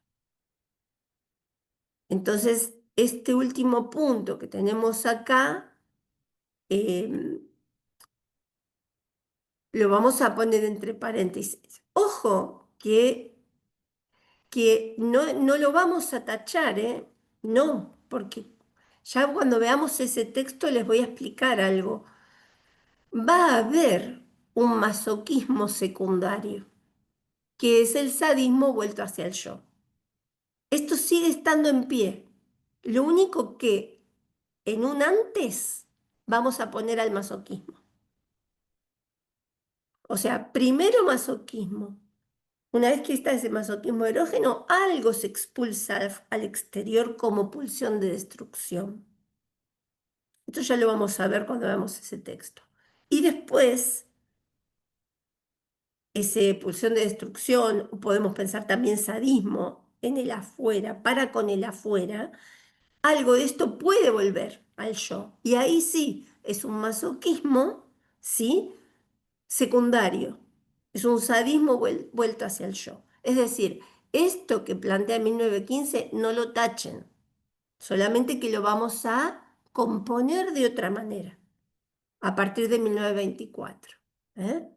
Entonces, este último punto que tenemos acá eh, lo vamos a poner entre paréntesis. Ojo, que no lo vamos a tachar, ¿eh? No, porque ya cuando veamos ese texto les voy a explicar algo. Va a haber un masoquismo secundario, que es el sadismo vuelto hacia el yo. Esto sigue estando en pie. Lo único que en un antes vamos a poner al masoquismo. O sea, primero masoquismo. Una vez que está ese masoquismo erógeno, algo se expulsa al exterior como pulsión de destrucción. Esto ya lo vamos a ver cuando veamos ese texto. Y después, esa pulsión de destrucción, podemos pensar también sadismo en el afuera, para con el afuera, algo de esto puede volver al yo. Y ahí sí, es un masoquismo, ¿sí? Secundario. Es un sadismo vuelto hacia el yo. Es decir, esto que plantea 1915 no lo tachen, solamente que lo vamos a componer de otra manera, a partir de 1924. ¿Eh?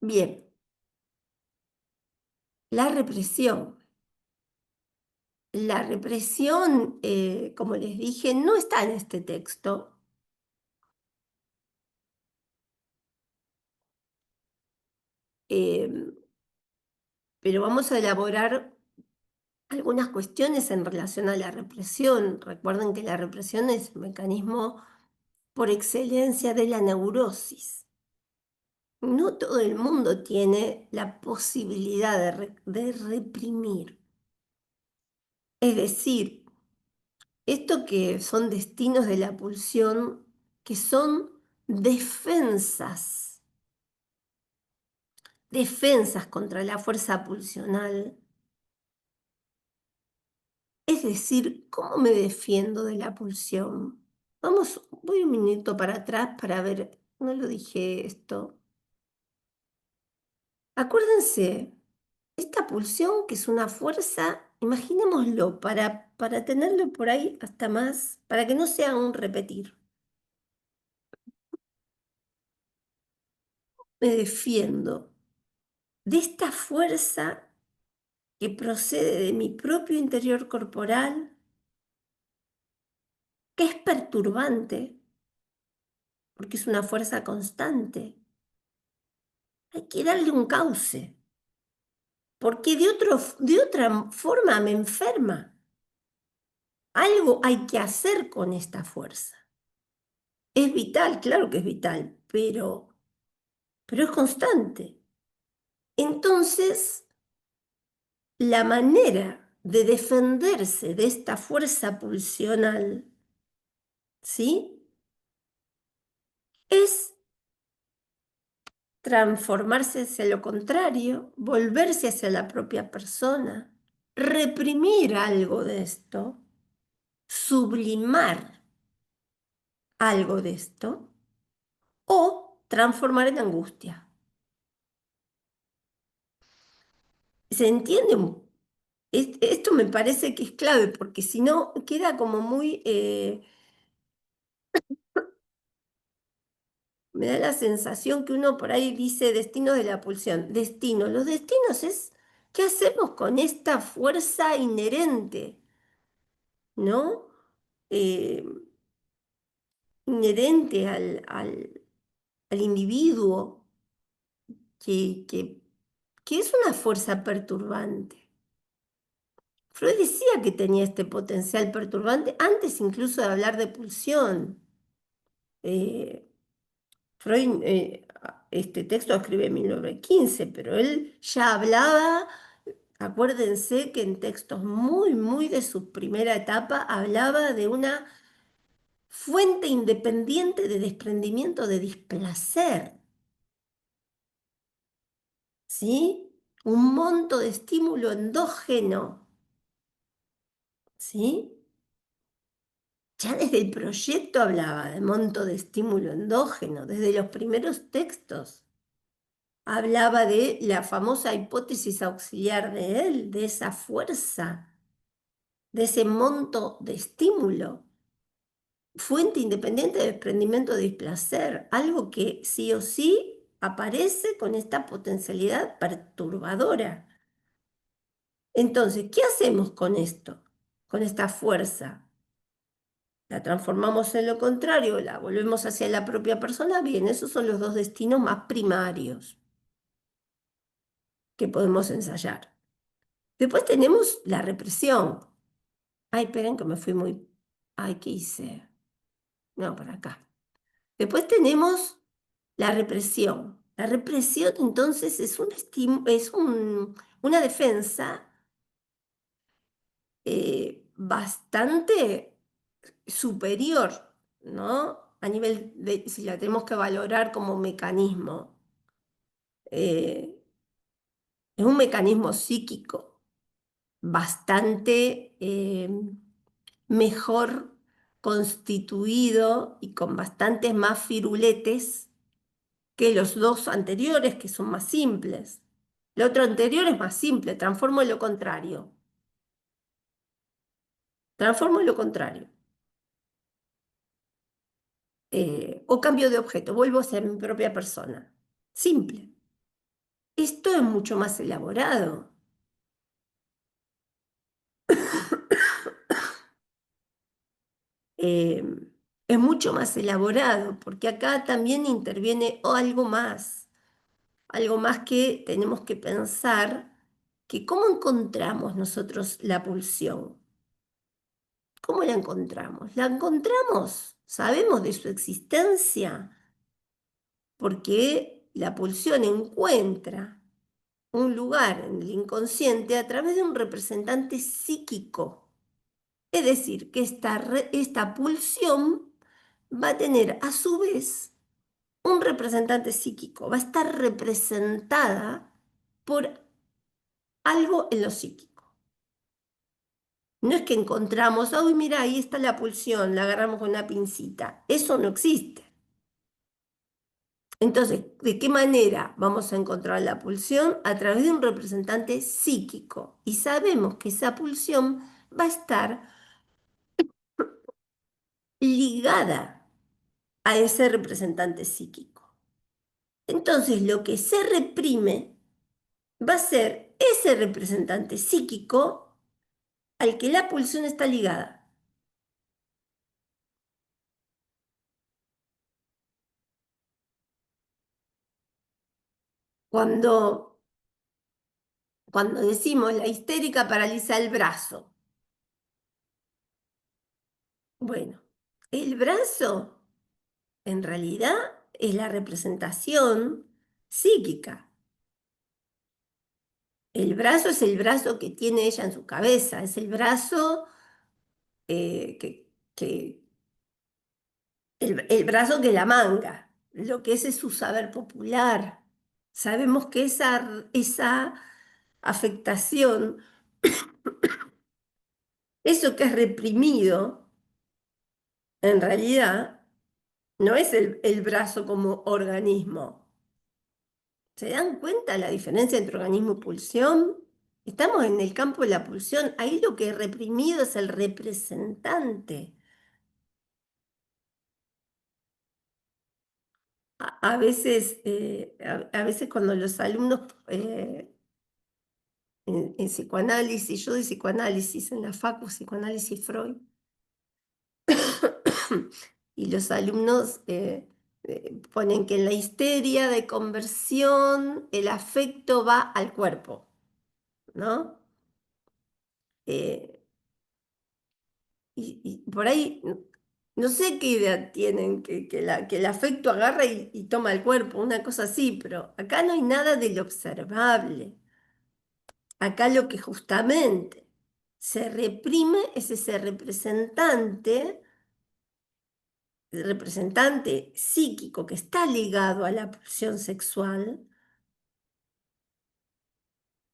Bien, la represión. La represión, como les dije, no está en este texto. eh, pero vamos a elaborar algunas cuestiones en relación a la represión. Recuerden que la represión es el mecanismo por excelencia de la neurosis. No todo el mundo tiene la posibilidad de reprimir. Es decir, esto que son destinos de la pulsión, que son defensas, defensas contra la fuerza pulsional. Es decir, ¿cómo me defiendo de la pulsión? Voy un minuto para atrás para ver, no lo dije esto. Acuérdense, esta pulsión que es una fuerza, imaginémoslo para tenerlo por ahí hasta más, para que no sea un repetir. Me defiendo de esta fuerza que procede de mi propio interior corporal, que es perturbante, porque es una fuerza constante. Hay que darle un cauce, porque de otra forma me enferma. Algo hay que hacer con esta fuerza. Es vital, claro que es vital, pero es constante. Entonces, la manera de defenderse de esta fuerza pulsional, ¿sí? Es transformarse hacia lo contrario, volverse hacia la propia persona, reprimir algo de esto, sublimar algo de esto o transformar en angustia. ¿Se entiende? Esto me parece que es clave porque si no queda como muy, me da la sensación que uno por ahí dice destino de la pulsión. Destino, los destinos es qué hacemos con esta fuerza inherente, ¿no? Eh, inherente al individuo, que, que, que es una fuerza perturbante. Freud decía que tenía este potencial perturbante antes incluso de hablar de pulsión. Eh, Freud, este texto lo escribe en 1915, pero él ya hablaba, acuérdense que en textos muy, muy de su primera etapa, hablaba de una fuente independiente de desprendimiento de displacer, ¿sí? Un monto de estímulo endógeno, ¿sí? Ya desde el proyecto hablaba de monto de estímulo endógeno, desde los primeros textos. Hablaba de la famosa hipótesis auxiliar de él, de esa fuerza, de ese monto de estímulo, fuente independiente de desprendimiento de displacer, algo que sí o sí aparece con esta potencialidad perturbadora. Entonces, ¿qué hacemos con esto? Con esta fuerza. ¿La transformamos en lo contrario? ¿La volvemos hacia la propia persona? Bien, esos son los dos destinos más primarios que podemos ensayar. Después tenemos la represión. Ay, esperen que me fui muy... Ay, ¿qué hice? No, por acá. Después tenemos la represión. La represión entonces es una defensa bastante superior, ¿no? A nivel de, si la tenemos que valorar como mecanismo. Eh, es un mecanismo psíquico bastante mejor constituido y con bastantes más firuletes que los dos anteriores, que son más simples. Lo otro anterior es más simple, transformo en lo contrario. Transformo en lo contrario. O cambio de objeto, vuelvo a ser mi propia persona. Simple. Esto es mucho más elaborado. Eh, es mucho más elaborado porque acá también interviene algo más que tenemos que pensar que cómo encontramos nosotros la pulsión. ¿Cómo la encontramos? La encontramos, sabemos de su existencia, porque la pulsión encuentra un lugar en el inconsciente a través de un representante psíquico. Es decir, que esta pulsión va a tener a su vez un representante psíquico, va a estar representada por algo en lo psíquico. No es que encontramos, uy, mira, ahí está la pulsión, la agarramos con una pincita. Eso no existe. Entonces, ¿de qué manera vamos a encontrar la pulsión? A través de un representante psíquico. Y sabemos que esa pulsión va a estar ligada a ese representante psíquico. Entonces, lo que se reprime va a ser ese representante psíquico al que la pulsión está ligada. Cuando, cuando decimos la histérica paraliza el brazo, bueno, el brazo en realidad es la representación psíquica. El brazo es el brazo que tiene ella en su cabeza, es el brazo el brazo que la manga, lo que es su saber popular. Sabemos que esa afectación, eso que es reprimido, en realidad no es el brazo como organismo. ¿Se dan cuenta la diferencia entre organismo y pulsión? Estamos en el campo de la pulsión. Ahí lo que es reprimido es el representante. A veces, a veces cuando los alumnos en psicoanálisis, yo doy psicoanálisis en la Facu, psicoanálisis Freud, y los alumnos ponen que en la histeria de conversión el afecto va al cuerpo, ¿no? Eh, y por ahí, no sé qué idea tienen, que el afecto agarra y toma el cuerpo, una cosa así, pero acá no hay nada del observable. Acá lo que justamente se reprime es ese representante psíquico que está ligado a la pulsión sexual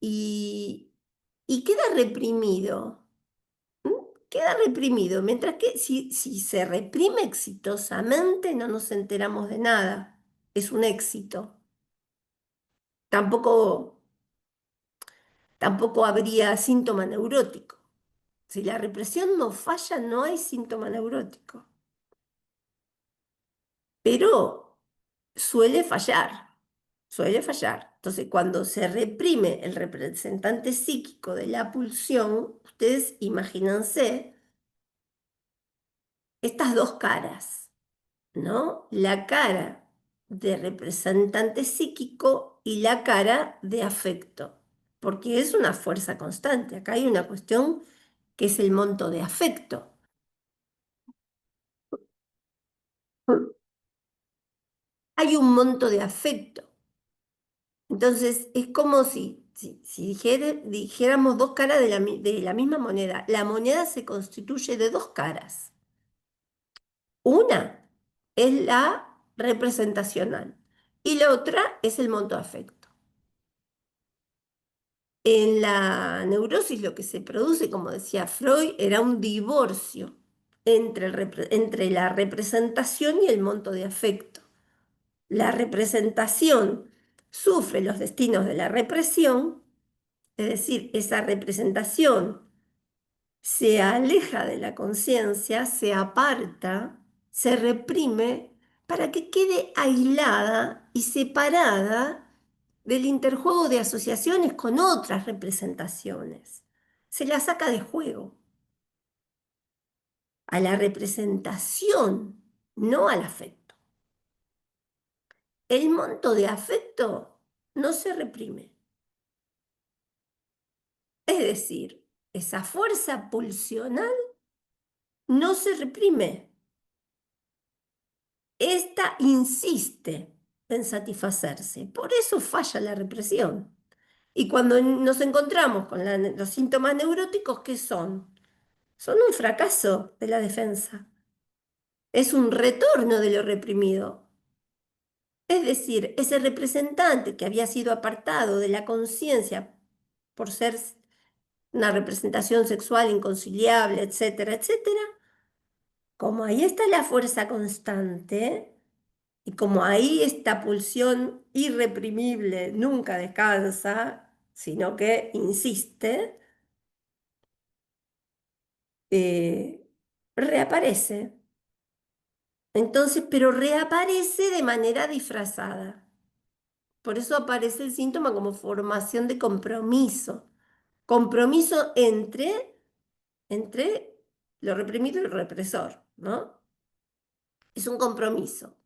y, y queda reprimido. ¿M? Queda reprimido, mientras que si se reprime exitosamente no nos enteramos de nada. Es un éxito. Tampoco, tampoco habría síntoma neurótico. Si la represión no falla, no hay síntoma neurótico. Pero suele fallar, suele fallar. Entonces, cuando se reprime el representante psíquico de la pulsión, ustedes imagínense estas dos caras, ¿no? La cara de representante psíquico y la cara de afecto, porque es una fuerza constante. Acá hay una cuestión que es el monto de afecto. Hay un monto de afecto. Entonces, es como Si dijéramos dos caras de la misma moneda, la moneda se constituye de dos caras. Una es la representacional y la otra es el monto de afecto. En la neurosis lo que se produce, como decía Freud, era un divorcio entre la representación y el monto de afecto. La representación sufre los destinos de la represión, es decir, esa representación se aleja de la conciencia, se aparta, se reprime para que quede aislada y separada del interjuego de asociaciones con otras representaciones. Se la saca de juego a la representación, no al afecto. El monto de afecto no se reprime. Es decir, esa fuerza pulsional no se reprime. Esta insiste en satisfacerse. Por eso falla la represión. Y cuando nos encontramos con los síntomas neuróticos, ¿qué son? Son un fracaso de la defensa. Es un retorno de lo reprimido. Es decir, ese representante que había sido apartado de la conciencia por ser una representación sexual inconciliable, etcétera, etcétera, como ahí está la fuerza constante y como ahí esta pulsión irreprimible nunca descansa, sino que insiste, eh, reaparece. Entonces, pero reaparece de manera disfrazada. Por eso aparece el síntoma como formación de compromiso. Compromiso entre lo reprimido y lo represor, ¿no? Es un compromiso,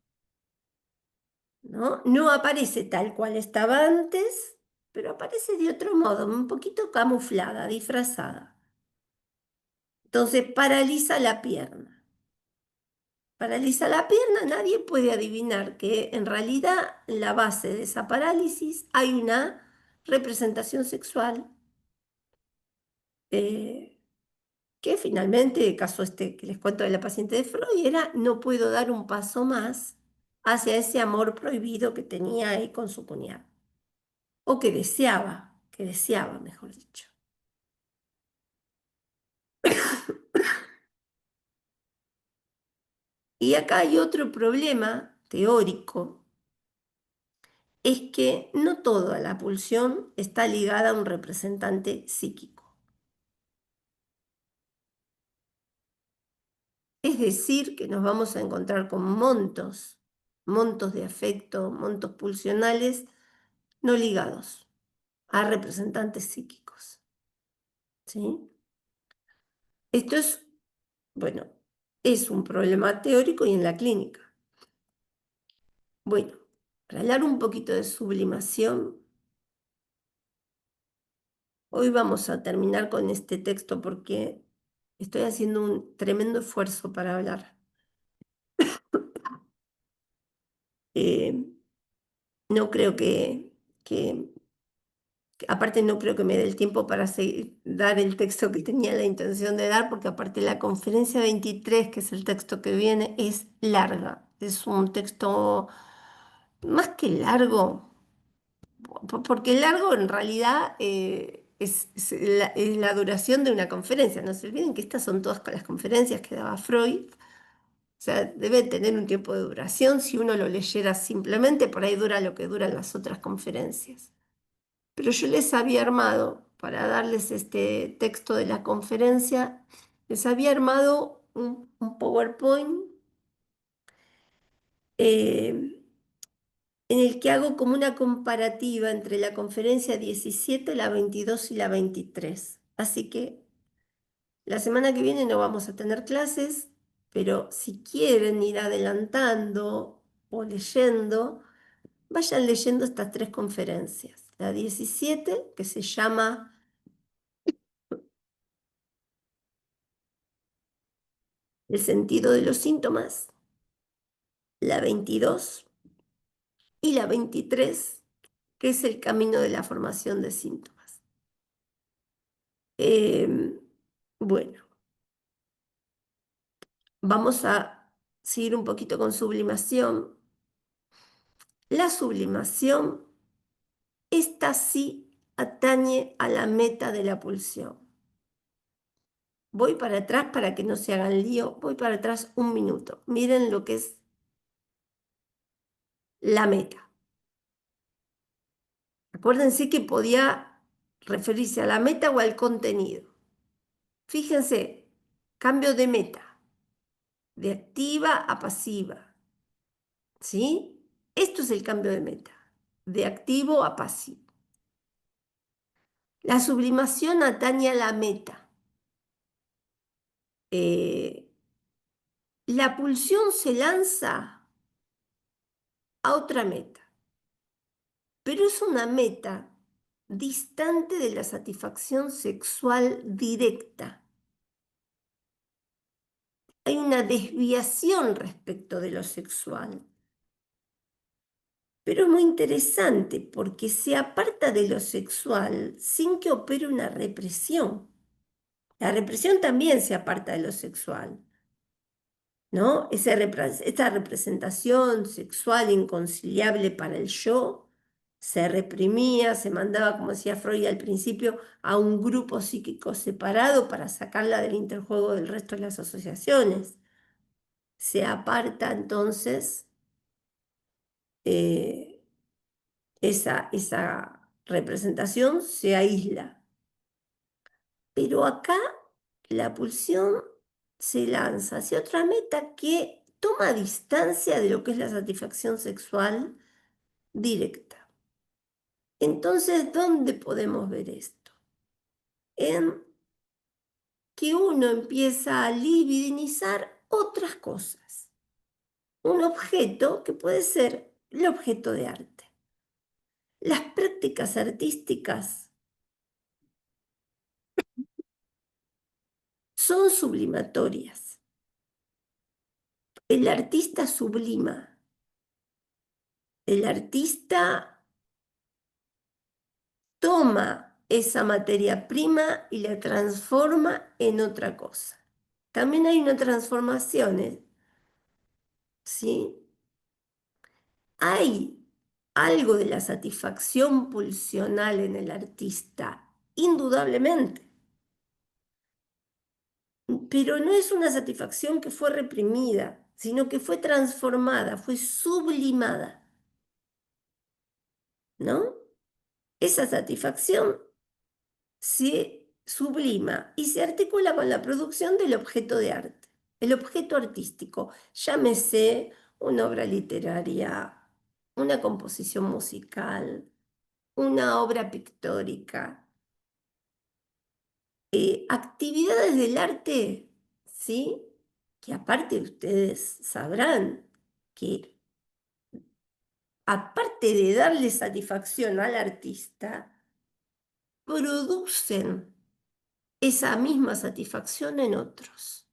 ¿no? No aparece tal cual estaba antes, pero aparece de otro modo, un poquito camuflada, disfrazada. Entonces paraliza la pierna. Paraliza la pierna, nadie puede adivinar que en realidad en la base de esa parálisis hay una representación sexual eh, que finalmente, el caso este que les cuento de la paciente de Freud, era no puedo dar un paso más hacia ese amor prohibido que tenía ahí con su cuñado. O que deseaba, mejor dicho. Y acá hay otro problema teórico, es que no toda la pulsión está ligada a un representante psíquico. Es decir, que nos vamos a encontrar con montos de afecto, montos pulsionales no ligados a representantes psíquicos. ¿Sí? Esto es, bueno, es un problema teórico y en la clínica. Bueno, para hablar un poquito de sublimación, hoy vamos a terminar con este texto porque estoy haciendo un tremendo esfuerzo para hablar. Eh, no creo que, aparte no creo que me dé el tiempo para dar el texto que tenía la intención de dar, porque aparte la conferencia 23, que es el texto que viene, es larga. Es un texto más que largo, porque largo en realidad es la duración de una conferencia. No se olviden que estas son todas las conferencias que daba Freud. O sea, debe tener un tiempo de duración. Si uno lo leyera simplemente, por ahí dura lo que duran las otras conferencias. Pero yo les había armado, para darles este texto de la conferencia, les había armado un PowerPoint eh, en el que hago como una comparativa entre la conferencia 17, la 22 y la 23. Así que la semana que viene no vamos a tener clases, pero si quieren ir adelantando o leyendo, vayan leyendo estas tres conferencias. La 17, que se llama El sentido de los síntomas, la 22 y la 23, que es el camino de la formación de síntomas. Eh, bueno, vamos a seguir un poquito con sublimación. La sublimación, esta sí atañe a la meta de la pulsión. Voy para atrás para que no se hagan lío, voy para atrás un minuto. Miren lo que es la meta. Acuérdense que podía referirse a la meta o al contenido. Fíjense, cambio de meta, de activa a pasiva, ¿sí? Esto es el cambio de meta, de activo a pasivo. La sublimación atañe a la meta. Eh, la pulsión se lanza a otra meta, pero es una meta distante de la satisfacción sexual directa. Hay una desviación respecto de lo sexual. Pero es muy interesante porque se aparta de lo sexual sin que opere una represión. La represión también se aparta de lo sexual, ¿no? Esta representación sexual inconciliable para el yo se reprimía, se mandaba, como decía Freud al principio, a un grupo psíquico separado para sacarla del interjuego del resto de las asociaciones. Se aparta entonces eh, esa representación, se aísla. Pero acá la pulsión se lanza hacia otra meta que toma distancia de lo que es la satisfacción sexual directa. Entonces, ¿dónde podemos ver esto? En que uno empieza a libidinizar otras cosas. Un objeto que puede ser el objeto de arte. Las prácticas artísticas son sublimatorias. El artista sublima. El artista toma esa materia prima y la transforma en otra cosa. También hay una transformación, ¿sí? Hay algo de la satisfacción pulsional en el artista, indudablemente, pero no es una satisfacción que fue reprimida, sino que fue transformada, fue sublimada, ¿no? Esa satisfacción se sublima y se articula con la producción del objeto de arte, el objeto artístico, llámese una obra literaria, una composición musical, una obra pictórica, actividades del arte, ¿sí? Que aparte ustedes sabrán que aparte de darle satisfacción al artista, producen esa misma satisfacción en otros,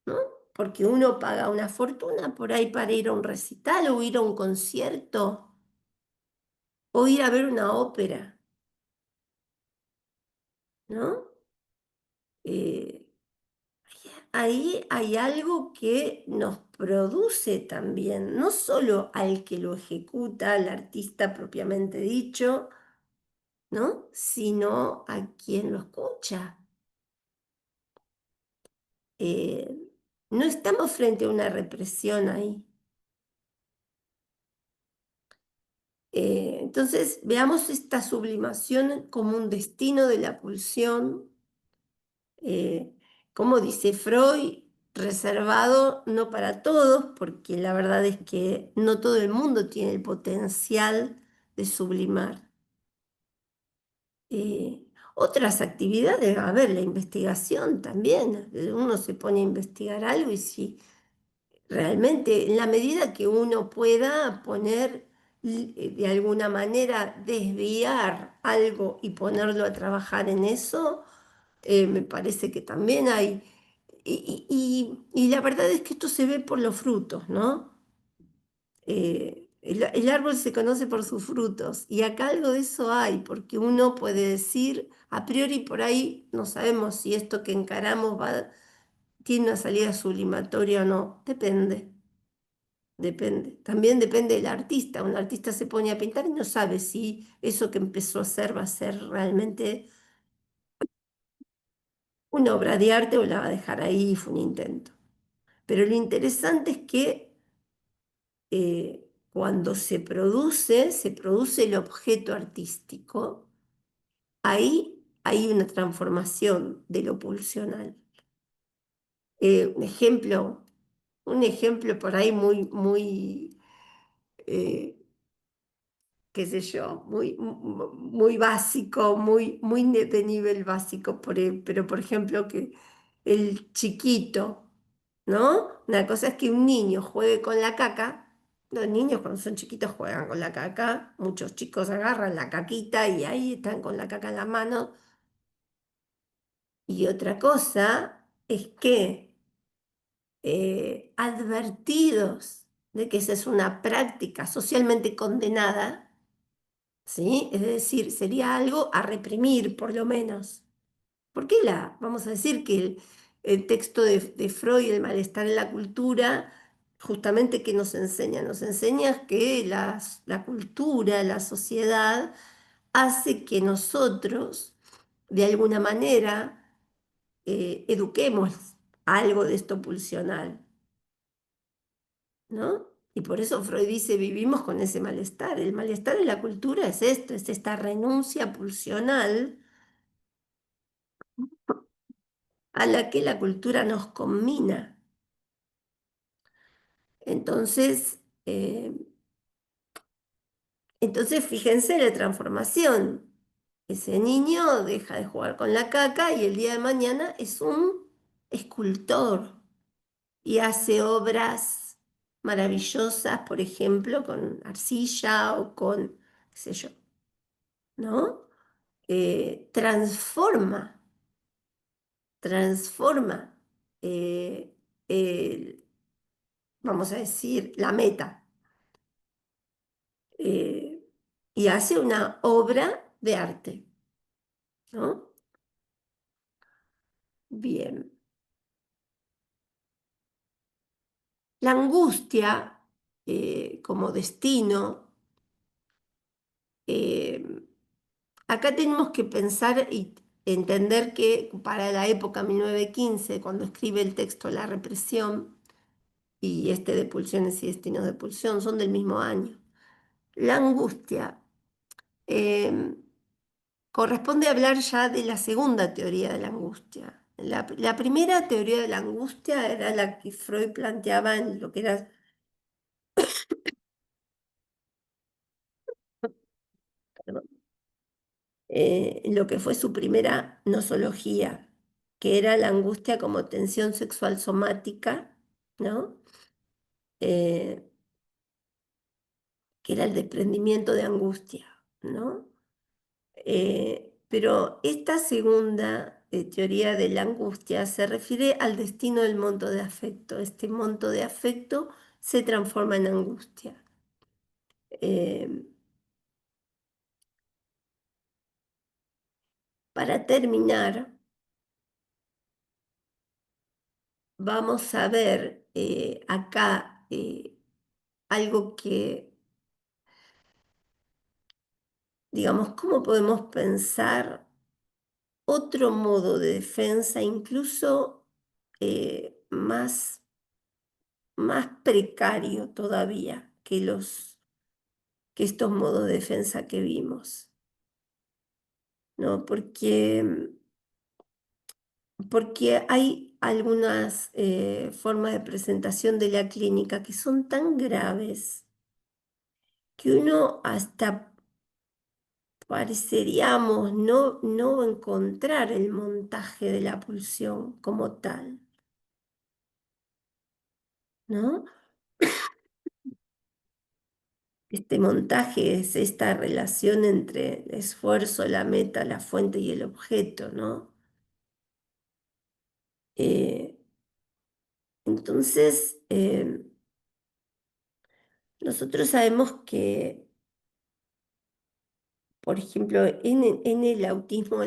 ¿no? Porque uno paga una fortuna por ahí para ir a un recital o ir a un concierto o ir a ver una ópera, ¿no? Eh, ahí hay algo que nos produce también, no solo al que lo ejecuta, al artista propiamente dicho, ¿no? Sino a quien lo escucha. Eh, no estamos frente a una represión ahí. Entonces, veamos esta sublimación como un destino de la pulsión, como dice Freud, reservado no para todos, porque la verdad es que no todo el mundo tiene el potencial de sublimar. Otras actividades, a ver, la investigación también, uno se pone a investigar algo y si realmente, en la medida que uno pueda poner, de alguna manera, desviar algo y ponerlo a trabajar en eso, me parece que también hay. Y la verdad es que esto se ve por los frutos, ¿no? El árbol se conoce por sus frutos y acá algo de eso hay, porque uno puede decir, a priori por ahí no sabemos si esto que encaramos tiene una salida sublimatoria o no, depende, depende. También depende del artista. Un artista se pone a pintar y no sabe si eso que empezó a hacer va a ser realmente una obra de arte o la va a dejar ahí, fue un intento. Pero lo interesante es que cuando se produce el objeto artístico, ahí hay una transformación de lo pulsional. Un ejemplo por ahí muy, eh, qué sé yo, muy básico, de nivel básico, pero por ejemplo que el chiquito, ¿no? Una cosa es que un niño juegue con la caca. Los niños cuando son chiquitos juegan con la caca, muchos chicos agarran la caquita y ahí están con la caca en la mano. Y otra cosa es que advertidos de que esa es una práctica socialmente condenada, ¿sí? Es decir, sería algo a reprimir, por lo menos. ¿Por qué vamos a decir que el texto de Freud, el malestar en la cultura, justamente que nos enseña? Nos enseña que la cultura, la sociedad, hace que nosotros, de alguna manera, eduquemos algo de esto pulsional, ¿no? Y por eso Freud dice, vivimos con ese malestar. El malestar en la cultura es esto, es esta renuncia pulsional a la que la cultura nos conmina. Entonces, entonces fíjense la transformación. Ese niño deja de jugar con la caca y el día de mañana es un escultor y hace obras maravillosas, por ejemplo, con arcilla o con, qué sé yo, ¿no? Transforma, transforma, eh, el- vamos a decir, la meta, eh, y hace una obra de arte, ¿no? Bien. La angustia como destino, eh, acá tenemos que pensar y entender que para la época 1915, cuando escribe el texto La represión y este de pulsiones y destinos de pulsión, son del mismo año. La angustia eh, corresponde hablar ya de la segunda teoría de la angustia. La primera teoría de la angustia era la que Freud planteaba en lo que era lo que fue su primera nosología, que era la angustia como tensión sexual somática, ¿no? Eh, que era el desprendimiento de angustia, ¿no? Pero esta segunda teoría de la angustia se refiere al destino del monto de afecto. Este monto de afecto se transforma en angustia. Eh, para terminar, vamos a ver acá algo que, digamos, cómo podemos pensar otro modo de defensa, incluso más precario todavía que estos modos de defensa que vimos, ¿no? Porque hay algunas formas de presentación de la clínica que son tan graves que uno hasta pareceríamos no encontrar el montaje de la pulsión como tal, ¿no? Este montaje es esta relación entre el esfuerzo, la meta, la fuente y el objeto, ¿no? Entonces, Nosotros sabemos que, por ejemplo, en el autismo,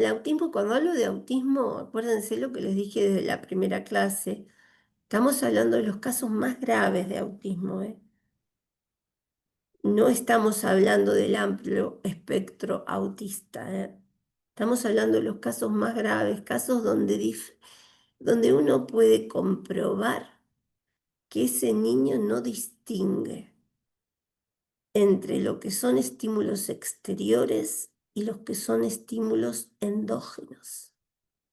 cuando hablo de autismo, acuérdense lo que les dije desde la primera clase, estamos hablando de los casos más graves de autismo, ¿eh? No estamos hablando del amplio espectro autista, ¿eh? Estamos hablando de los casos más graves, casos donde uno puede comprobar que ese niño no distingue entre lo que son estímulos exteriores y los que son estímulos endógenos.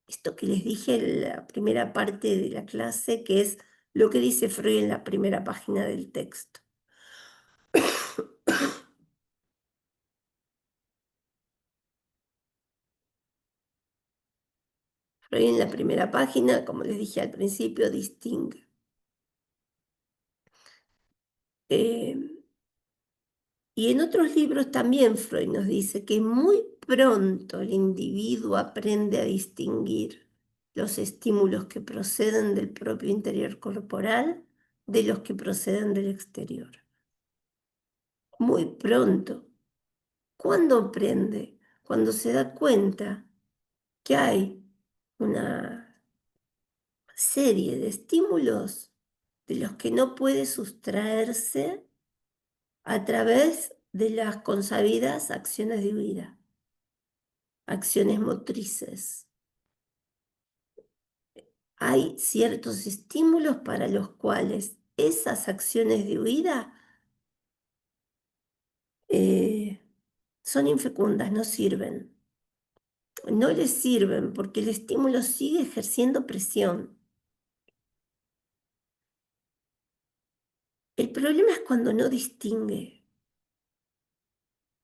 Esto que les dije en la primera parte de la clase, que es lo que dice Freud en la primera página del texto. Freud en la primera página, como les dije al principio, distingue. Eh, y en otros libros también Freud nos dice que muy pronto el individuo aprende a distinguir los estímulos que proceden del propio interior corporal de los que proceden del exterior. Muy pronto. ¿Cuándo aprende? Cuando se da cuenta que hay una serie de estímulos de los que no puede sustraerse a través de las consabidas acciones de huida, acciones motrices. Hay ciertos estímulos para los cuales esas acciones de huida son infecundas, no sirven. No les sirven porque el estímulo sigue ejerciendo presión. El problema es cuando no distingue.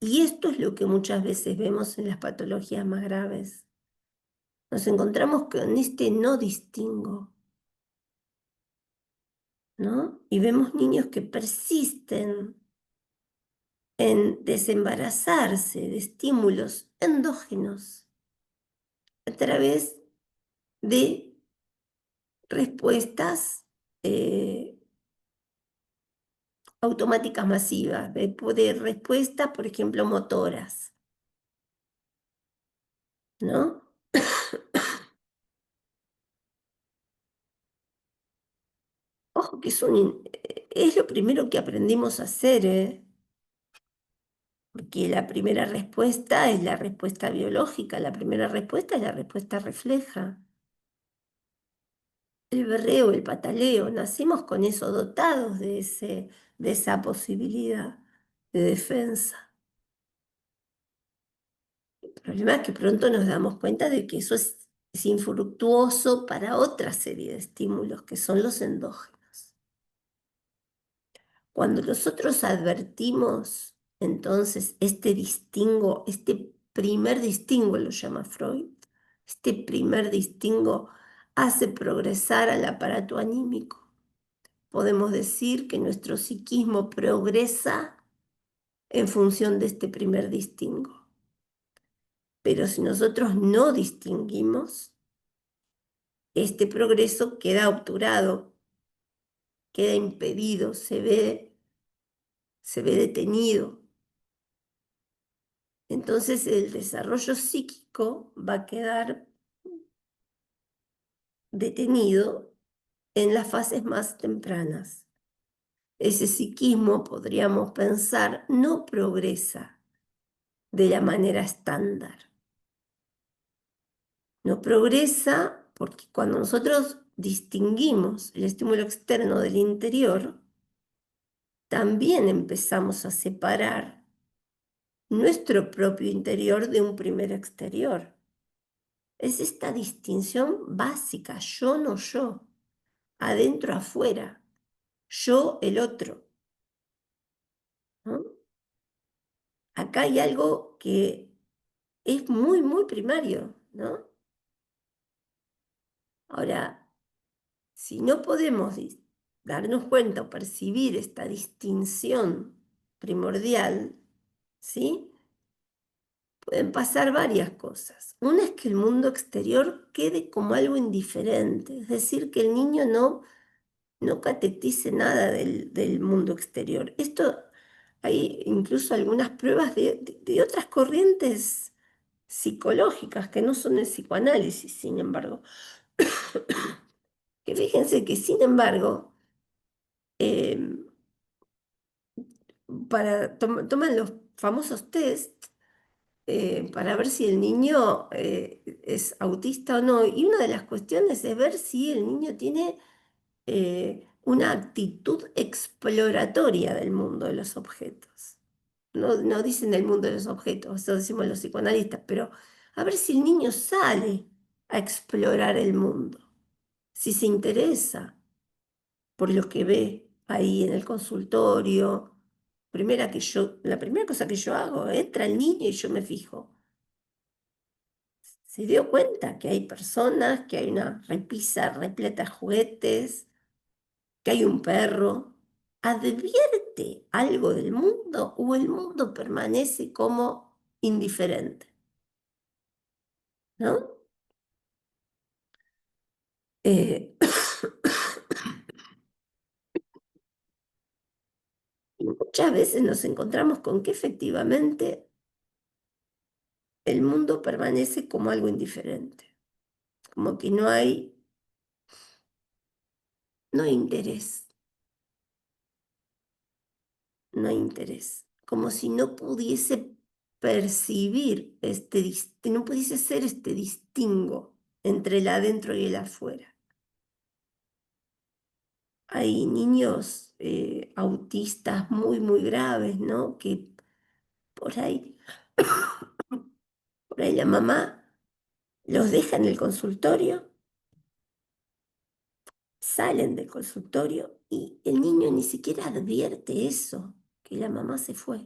Y esto es lo que muchas veces vemos en las patologías más graves. Nos encontramos con este no distingo, ¿no? Y vemos niños que persisten en desembarazarse de estímulos endógenos a través de respuestas automáticas masivas, de respuestas, por ejemplo, motoras, ¿no? Ojo que es lo primero que aprendimos a hacer, ¿eh? Porque la primera respuesta es la respuesta biológica, la primera respuesta es la respuesta refleja. El berreo, el pataleo, nacimos con eso, dotados de esa posibilidad de defensa. El problema es que pronto nos damos cuenta de que eso es infructuoso para otra serie de estímulos, que son los endógenos. Cuando nosotros advertimos, entonces, este primer distingo lo llama Freud, este primer distingo hace progresar al aparato anímico. Podemos decir que nuestro psiquismo progresa en función de este primer distingo. Pero si nosotros no distinguimos, este progreso queda obturado, queda impedido, se ve detenido. Entonces el desarrollo psíquico va a quedar detenido en las fases más tempranas. Ese psiquismo, podríamos pensar, no progresa de la manera estándar. No progresa porque cuando nosotros distinguimos el estímulo externo del interior, también empezamos a separar nuestro propio interior de un primer exterior. Es esta distinción básica, yo no yo, adentro afuera, yo el otro, ¿no? Acá hay algo que es muy, muy primario, ¿no? Ahora, si no podemos darnos cuenta o percibir esta distinción primordial, ¿sí? Pueden pasar varias cosas. Una es que el mundo exterior quede como algo indiferente, es decir, que el niño no catetice nada del mundo exterior. Esto Hay incluso algunas pruebas de otras corrientes psicológicas que no son el psicoanálisis, sin embargo. Que fíjense que, sin embargo, eh, toman los famosos test para ver si el niño es autista o no. Y una de las cuestiones es ver si el niño tiene una actitud exploratoria del mundo de los objetos. No, no dicen del mundo de los objetos, eso decimos los psicoanalistas, pero a ver si el niño sale a explorar el mundo, si se interesa por lo que ve ahí en el consultorio. La primera cosa que yo hago, entra el niño y yo me fijo. Se dio cuenta que hay personas, que hay una repisa repleta de juguetes, que hay un perro. ¿Advierte algo del mundo o el mundo permanece como indiferente? ¿No? Eh, y muchas veces nos encontramos con que efectivamente el mundo permanece como algo indiferente, como que no hay interés, no hay interés, como si no pudiese percibir no pudiese ser este distingo entre el adentro y el afuera. Hay niños autistas muy, muy graves, ¿no? Que por ahí, por ahí la mamá los deja en el consultorio, salen del consultorio y el niño ni siquiera advierte eso, que la mamá se fue.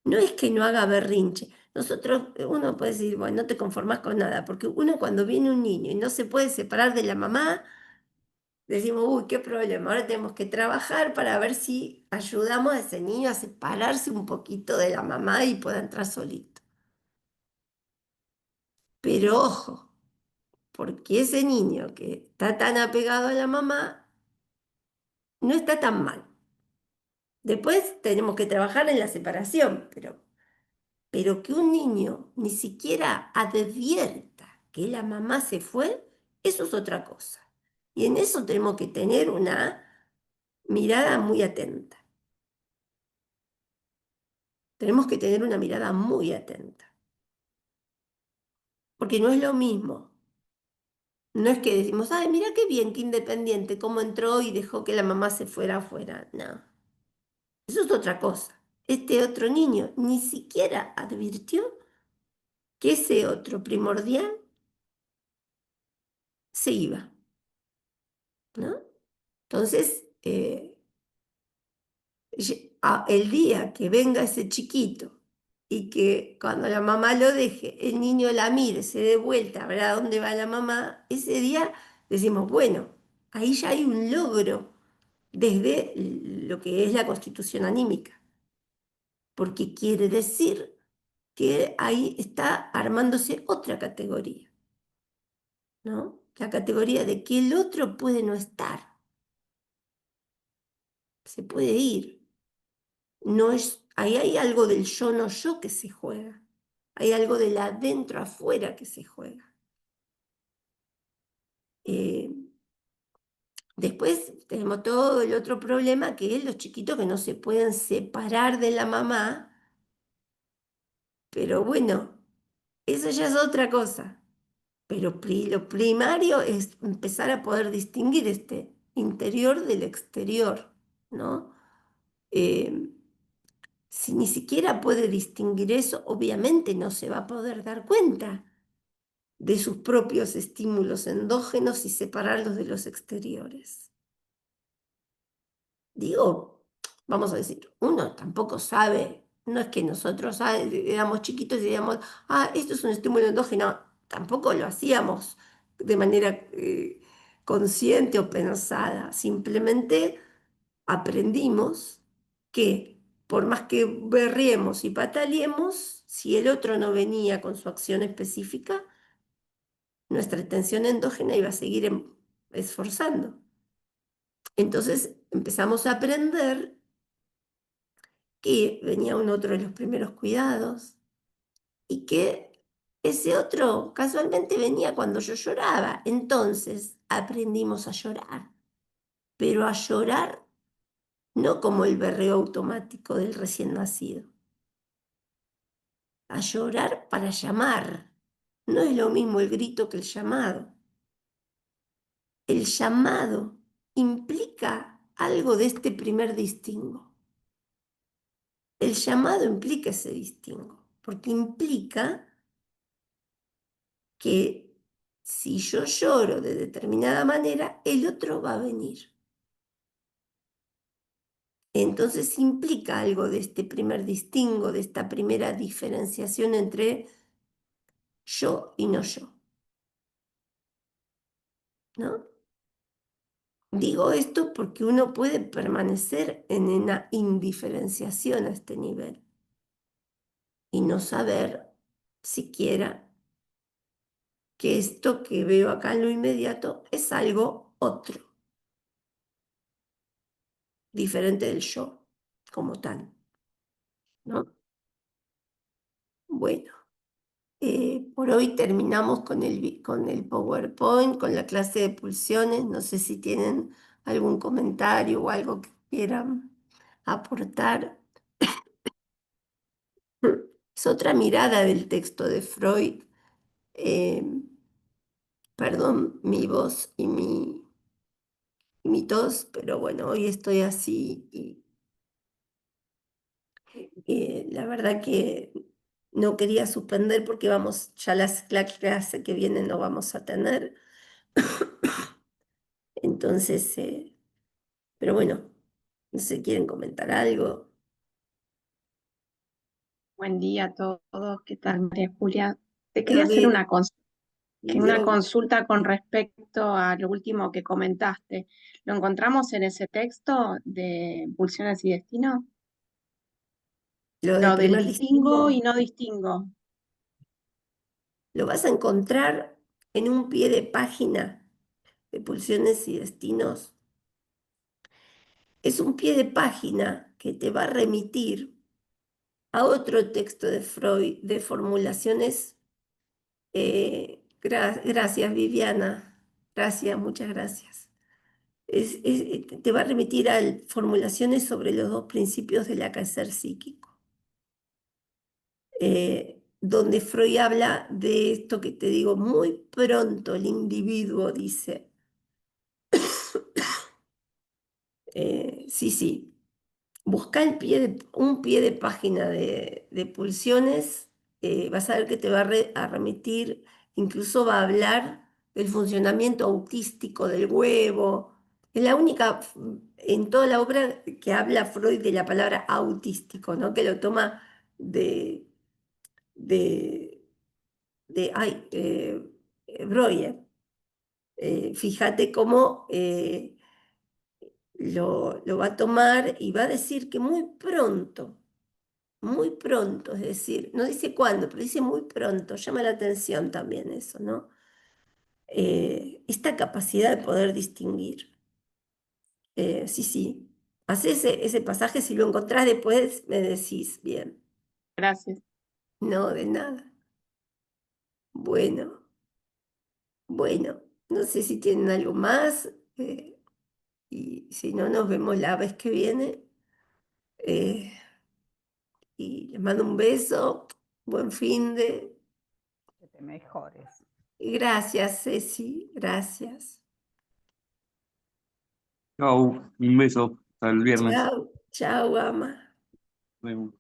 No es que no haga berrinche. Uno puede decir, bueno, no te conformás con nada, porque uno cuando viene un niño y no se puede separar de la mamá, decimos, uy, qué problema, ahora tenemos que trabajar para ver si ayudamos a ese niño a separarse un poquito de la mamá y pueda entrar solito. Pero ojo, porque ese niño que está tan apegado a la mamá no está tan mal. Después tenemos que trabajar en la separación, pero que un niño ni siquiera advierta que la mamá se fue, eso es otra cosa. Y en eso tenemos que tener una mirada muy atenta. Tenemos que tener una mirada muy atenta. Porque no es lo mismo. No es que decimos, ay, mira qué bien, qué independiente, cómo entró y dejó que la mamá se fuera afuera. No, eso es otra cosa. Este otro niño ni siquiera advirtió que ese otro primordial se iba, ¿no? Entonces, el día que venga ese chiquito y que cuando la mamá lo deje, el niño la mire, se dé vuelta, verá dónde va la mamá, ese día decimos, bueno, ahí ya hay un logro desde lo que es la constitución anímica, porque quiere decir que ahí está armándose otra categoría, ¿no? La categoría de que el otro puede no estar, se puede ir. No es, ahí hay algo del yo no yo que se juega. Hay algo del adentro afuera que se juega. Eh, Después tenemos todo el otro problema que es los chiquitos que no se pueden separar de la mamá, pero bueno, eso ya es otra cosa. Pero lo primario es empezar a poder distinguir este interior del exterior, ¿no? Eh, si ni siquiera puede distinguir eso, obviamente no se va a poder dar cuenta de sus propios estímulos endógenos y separarlos de los exteriores. Digo, vamos a decir, uno tampoco sabe, no es que nosotros éramos chiquitos y decíamos, esto es un estímulo endógeno, tampoco lo hacíamos de manera consciente o pensada, simplemente aprendimos que por más que berriemos y pataleemos, si el otro no venía con su acción específica, nuestra atención endógena iba a seguir esforzando. Entonces empezamos a aprender que venía un otro de los primeros cuidados y que ese otro casualmente venía cuando yo lloraba. Entonces aprendimos a llorar, pero a llorar no como el berreo automático del recién nacido, a llorar para llamar. No es lo mismo el grito que el llamado. El llamado implica algo de este primer distingo. El llamado implica ese distingo, porque implica que si yo lloro de determinada manera, el otro va a venir. Entonces implica algo de este primer distingo, de esta primera diferenciación entre yo y no yo, ¿no? Digo esto porque uno puede permanecer en una indiferenciación a este nivel y no saber siquiera que esto que veo acá en lo inmediato es algo otro, diferente del yo como tal, ¿no? Bueno, por hoy terminamos con el PowerPoint, con la clase de pulsiones. No sé si tienen algún comentario o algo que quieran aportar. Es otra mirada del texto de Freud. Eh, Perdón mi voz y mi tos, pero bueno, hoy estoy así y la verdad que no quería suspender porque vamos, ya la clase que viene no vamos a tener. Entonces, pero bueno, no sé, ¿quieren comentar algo? Buen día a todos. ¿Qué tal, María Julia? Te A quería hacer ver, una lo, consulta con respecto a lo último que comentaste. ¿Lo encontramos en ese texto de Pulsiones y Destino? lo del Lo del primer distingo y distingo no distingo. lo vas a encontrar en un pie de página de Pulsiones y Destinos. Es un pie de página que te va a remitir a otro texto de Freud de formulaciones. Gracias, Viviana. Gracias, muchas gracias. Te va a remitir a formulaciones sobre los dos principios del acaecer psíquico, donde Freud habla de esto que te digo, muy pronto el individuo dice, sí, sí, busca un pie de página de pulsiones, vas a ver que te va a remitir, incluso va a hablar del funcionamiento autístico del huevo. Es la única en toda la obra que habla Freud de la palabra autístico, ¿no? Que lo toma de, de, Breuer. Fíjate cómo lo va a tomar y va a decir que muy pronto, es decir, no dice cuándo, pero dice muy pronto, llama la atención también eso, ¿no? Esta capacidad de poder distinguir. Sí, sí. Hacé ese pasaje, si lo encontrás después, me decís bien. Gracias. No, de nada. Bueno, bueno, no sé si tienen algo más, y si no, nos vemos la vez que viene. Eh, y les mando un beso, buen fin de... Que te mejores. Gracias, Ceci, gracias. Chau, un beso, hasta el viernes. Chao, chao, ama. Nos vemos.